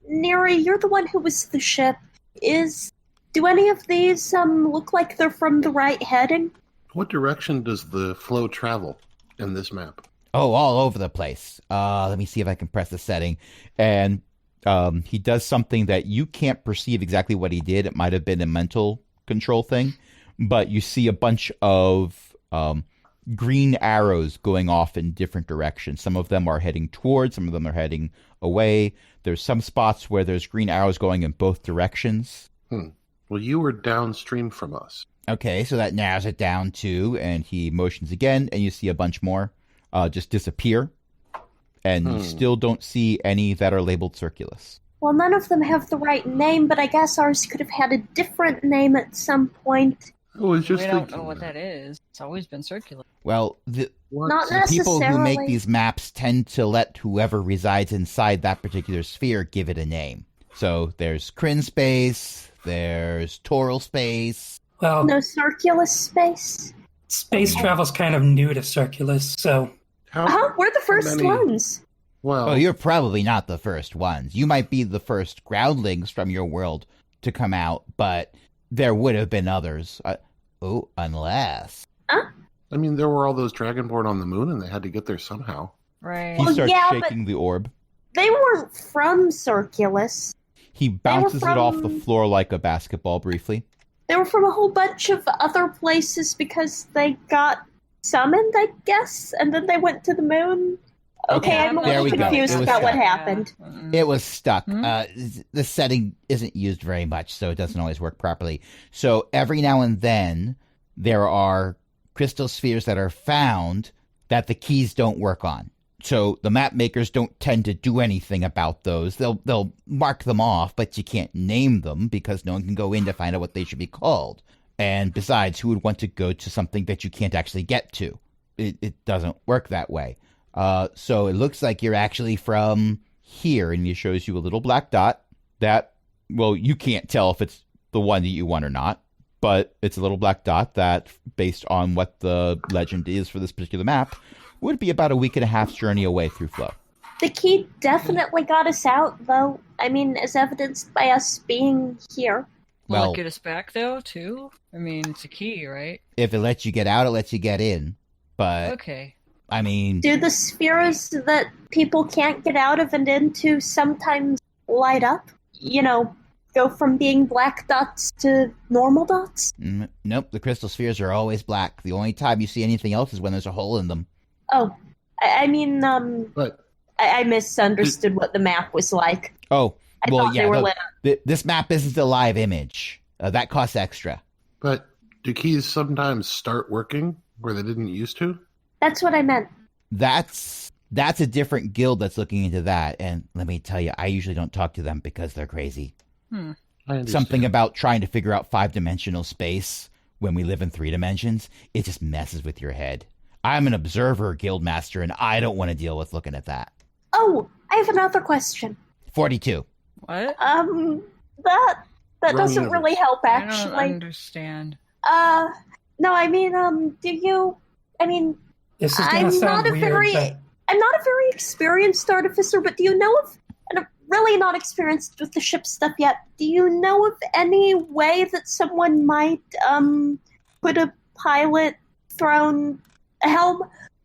Neri, you're the one who was the ship. Do any of these look like they're from the right heading? What direction does the flow travel in this map? Oh, all over the place. Let me see if I can press the setting. And he does something that you can't perceive exactly what he did. It might have been a mental control thing. But you see a bunch of green arrows going off in different directions. Some of them are heading towards, some of them are heading away. There's some spots where there's green arrows going in both directions. Well, you were downstream from us. Okay, so that narrows it down to, and he motions again, and you see a bunch more just disappear. And you still don't see any that are labeled Circulus. Well, none of them have the right name, but I guess ours could have had a different name at some point. I was just We don't thinking know what that is. It's always been circular. Well, the Not people who make necessarily. these maps tend to let whoever resides inside that particular sphere give it a name. So there's Kryn space, there's Toral space. Well, No Circulus space? space travel's kind of new to Circulus, so We're the first many- ones. Well, Oh, you're probably not the first ones. You might be the first groundlings from your world to come out, but there would have been others. Unless... I mean, there were all those Dragonborn on the moon, and they had to get there somehow. Right. He Well, starts yeah, but- shaking the orb. They weren't from Circulus. He bounces it off the from- floor like a basketball briefly. They were from a whole bunch of other places because they got summoned, I guess, and then they went to the moon. Okay, Okay, I'm a there little we go. confused It was about what stuck. happened. It was stuck. Hmm? The setting isn't used very much, so it doesn't always work properly. So every now and then, there are crystal spheres that are found that the keys don't work on. So the map makers don't tend to do anything about those. They'll mark them off, but you can't name them because no one can go in to find out what they should be called. And besides, who would want to go to something that you can't actually get to? It doesn't work that way. So it looks like you're actually from here, and he shows you a little black dot that, well, you can't tell if it's the one that you want or not, but it's a little black dot that, based on what the legend is for this particular map, would be about a week and a half's journey away through flow. The key definitely got us out, though. I mean, as evidenced by us being here. Will Well, it get us back, though, too? I mean, it's a key, right? if it lets you get out, it lets you get in. But, Okay. I mean, Do the spheres that people can't get out of and into sometimes light up? You know, go from being black dots to normal dots? nope, the crystal spheres are always black. The only time you see anything else is when there's a hole in them. Oh, I mean, But I misunderstood what the map was like. Oh, I well, thought yeah, they were the- lit up. this map isn't a live image. That costs extra. do keys sometimes start working where they didn't used to? That's what I meant. That's a different guild that's looking into that. And let me tell you, I usually don't talk to them because they're crazy. I understand. Something about trying to figure out 5-dimensional space when we live in 3 dimensions, it just messes with your head. I'm an observer guildmaster, and I don't want to deal with looking at that. Oh, I have another question. 42. What? That Wrong doesn't universe. really help, I don't actually. understand. No, I mean, do you? I mean, this is gonna I'm sound not a weird, very, but I'm not a very experienced artificer, but do you know of? And I'm really not experienced with the ship stuff yet. Do you know of any way that someone might put a pilot throne helm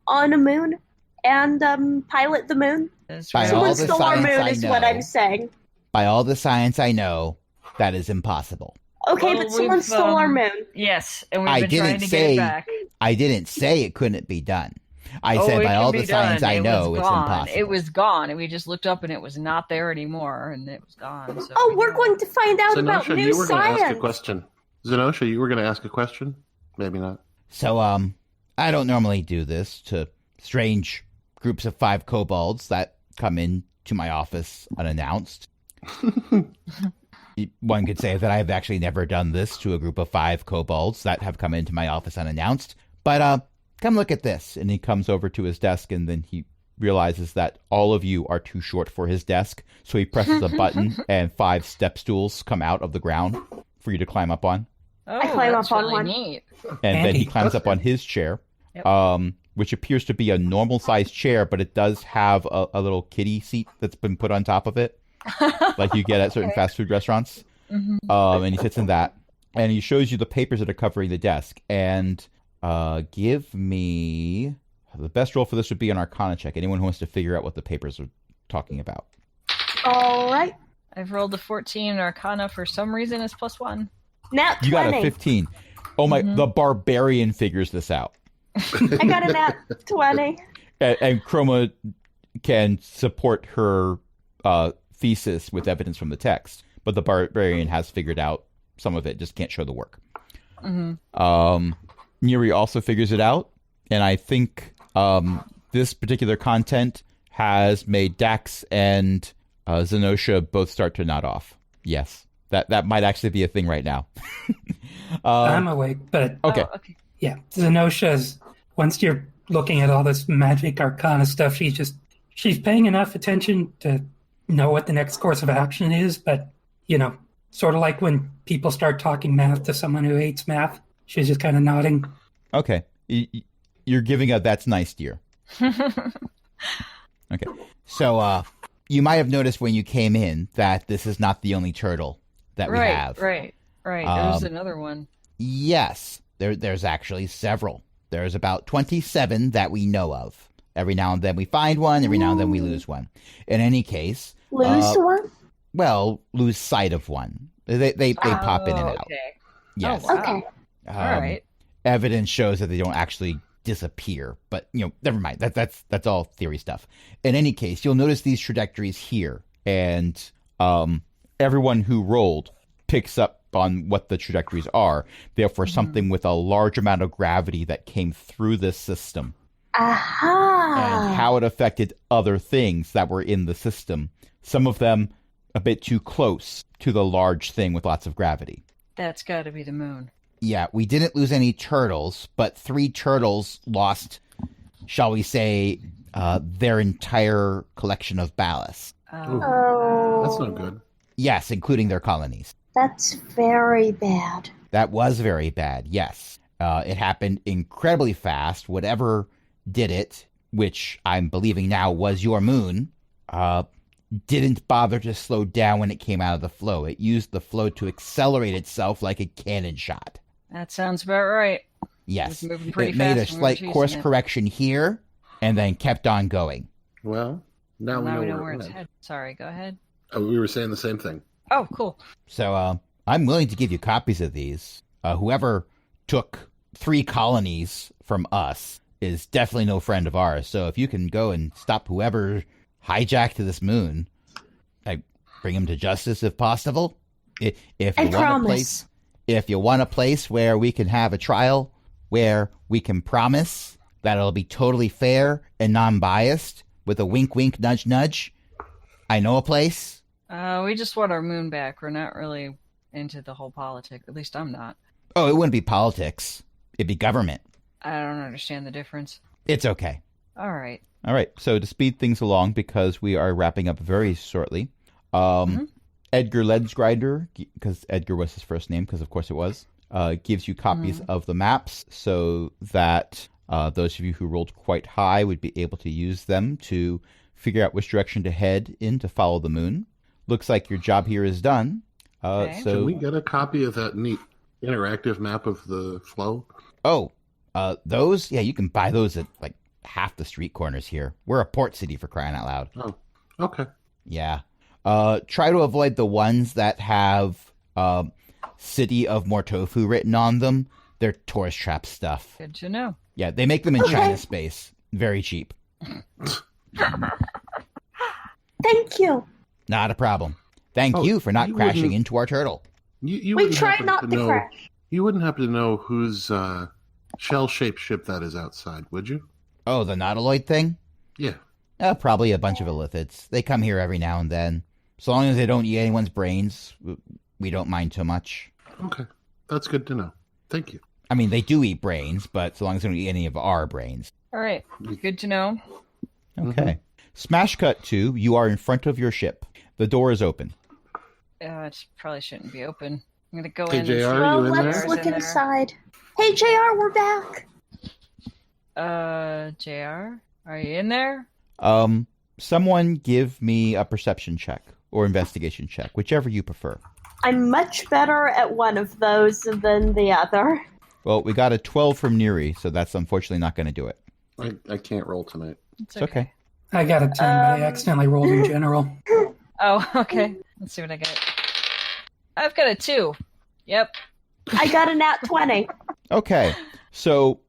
on a moon and pilot the moon? That's By right. all Someone the stole our science moon, I is what know. I'm saying. By all the science I know, that is impossible. Okay, Well, but someone we've, stole our moon. Yes, and we've I been didn't trying to say- get it back. I didn't say it couldn't be done. I Oh, said it by can all be the science done. I It know, was it's gone. impossible. It was gone, and we just looked up, and it was not there anymore, and it was gone. So Oh, we're going to find out about Zenosha, new you were going to ask a science. question. Zenosha, you were going to ask a question? Maybe not. So, I don't normally do this to strange groups of 5 kobolds that come in to my office unannounced. One could say that I have actually never done this to a group of 5 kobolds that have come into my office unannounced. But come look at this. And he comes over to his desk, and then he realizes that all of you are too short for his desk. So he presses a button, and 5 step stools come out of the ground for you to climb up on. Oh, I climb that's up on really one. neat. And then he Handy. climbs up on his chair, Yep. which appears to be a normal-sized chair, but it does have a little kiddie seat that's been put on top of it, like you get at certain fast food restaurants. And he sits in that, and he shows you the papers that are covering the desk. And give me the best roll for this would be an Arcana check. Anyone who wants to figure out what the papers are talking about. All right. I've rolled a 14 and Arcana for some reason is +1. Nat 20. You got a 15. Oh my! The barbarian figures this out, I got a nat 20. and Chroma can support her thesis with evidence from the text. But the barbarian has figured out some of it, just can't show the work. Neri also figures it out, and I think this particular content has made Dax and Zenosha both start to nod off. Yes, that might actually be a thing right now. I'm awake, but Okay. Oh, okay. yeah, Zenosha's, once you're looking at all this magic arcana stuff, she's paying enough attention to know what the next course of action is, but, sort of like when people start talking math to someone who hates math, she's just kind of nodding. Okay. You're giving a that's nice, dear. Okay. So you might have noticed when you came in that this is not the only turtle that we have. Right. There's another one. Yes. There's actually several. There's about 27 that we know of. Every now and then we find one. Every now and then we lose one. In any case, Lose one? well, lose sight of one. They pop in and out. Okay. Yes. Oh, wow. Okay. All right. Evidence shows that they don't actually disappear, but never mind. That's all theory stuff. In any case, you'll notice these trajectories here, and everyone who rolled picks up on what the trajectories are. Therefore, something with a large amount of gravity that came through this system, Aha. and how it affected other things that were in the system. Some of them a bit too close to the large thing with lots of gravity. That's got to be the moon. Yeah, we didn't lose any turtles, but 3 turtles lost, shall we say, their entire collection of ballast. Oh. That's no good. Yes, including their colonies. That's very bad. That was very bad, yes. It happened incredibly fast. Whatever did it, which I'm believing now was your moon, didn't bother to slow down when it came out of the flow. It used the flow to accelerate itself like a cannon shot. That sounds about right. Yes. It was moving pretty It made a fast when we were slight course chasing it. correction here, and then kept on going. Well, now Now we know where where it it's went. headed. Sorry, go ahead. Oh, we were saying the same thing. Oh, cool. So I'm willing to give you copies of these. Whoever took 3 colonies from us is definitely no friend of ours. So if you can go and stop whoever hijacked this moon, bring him to justice if possible. If you I want promise. a place, if you want a place where we can have a trial, where we can promise that it'll be totally fair and non-biased, with a wink, wink, nudge, nudge, I know a place. We just want our moon back. We're not really into the whole politics. At least I'm not. Oh, it wouldn't be politics. It'd be government. I don't understand the difference. It's okay. All right. All right. So to speed things along, because we are wrapping up very shortly, Edgar Ledsgrinder, because Edgar was his first name, because of course it was, gives you copies of the maps so that those of you who rolled quite high would be able to use them to figure out which direction to head in to follow the moon. Looks like your job here is done. Okay. So Can we get a copy of that neat interactive map of the flow? those, yeah, you can buy those at like half the street corners here. We're a port city, for crying out loud. Oh, okay. Yeah. Try to avoid the ones that have City of Mortofu written on them. They're tourist trap stuff. Good to know. Yeah, they make them in China space. Very cheap. Thank you. Not a problem. Thank Oh, you for not you crashing wouldn't- into our turtle. You We wouldn't try happen not to know, crash. You wouldn't happen to know whose shell-shaped ship that is outside, would you? Oh, the nautiloid thing? Yeah. Probably a bunch of illithids. They come here every now and then. So long as they don't eat anyone's brains, we don't mind so much. Okay, that's good to know. Thank you. I mean, they do eat brains, but so long as they don't eat any of our brains. All right. Good to know. Okay. Smash cut to, you are in front of your ship. The door is open. It probably shouldn't be open. I'm gonna go Hey, in. JR, and see Are Well, you in let's there? look in there. inside. Hey, JR, we're back. JR, are you in there? Someone give me a perception check or investigation check, whichever you prefer. I'm much better at one of those than the other. Well, we got a 12 from Neri, so that's unfortunately not going to do it. I can't roll tonight. It's okay. I got a 10, but I accidentally rolled in general. Oh, okay. Let's see what I get. I've got a 2. Yep. I got a nat 20. Okay. So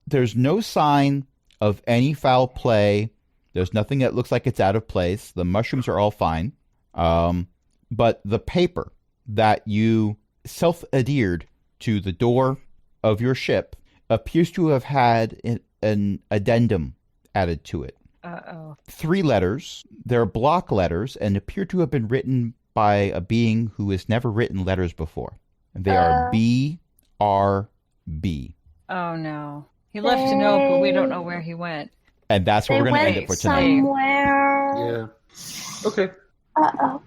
there's no sign of any foul play. There's nothing that looks like it's out of place. The mushrooms are all fine. But the paper that you self-adhered to the door of your ship appears to have had an addendum added to it. Uh-oh. 3 letters. They're block letters and appear to have been written by a being who has never written letters before. They are BRB. Oh, no. He left a note, but we don't know where he went. And that's where They we're going to went end it for tonight. somewhere. Yeah. Okay. Uh-oh.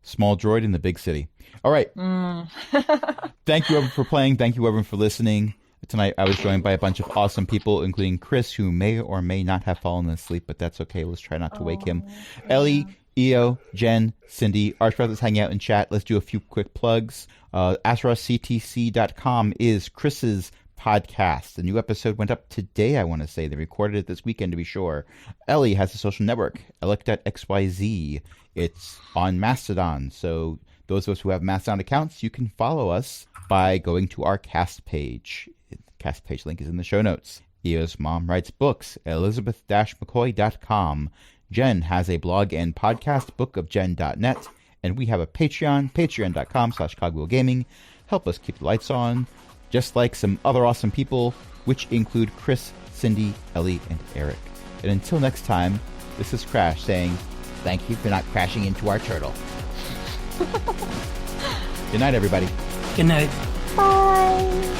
Small droid in the big city. All right. Thank you, everyone, for playing. Thank you, everyone, for listening. Tonight, I was joined by a bunch of awesome people, including Chris, who may or may not have fallen asleep, but that's okay. Let's try not to wake him. Ellie, Eo, Jen, Cindy, Archbrothers hang out in chat. Let's do a few quick plugs. AstroCTC.com is Chris's podcast. The new episode went up today, I want to say. They recorded it this weekend, to be sure. Ellie has a social network, Elec.xyz. It's on Mastodon, so those of us who have Mastodon accounts, you can follow us by going to our cast page. The cast page link is in the show notes. Eo's mom writes books, Elizabeth-McCoy.com. Jen has a blog and podcast, bookofjen.net. And we have a Patreon, patreon.com/cogwheelgaming. Help us keep the lights on, just like some other awesome people, which include Chris, Cindy, Ellie, and Eric. And until next time, this is Crash saying, thank you for not crashing into our turtle. Good night, everybody. Good night. Bye.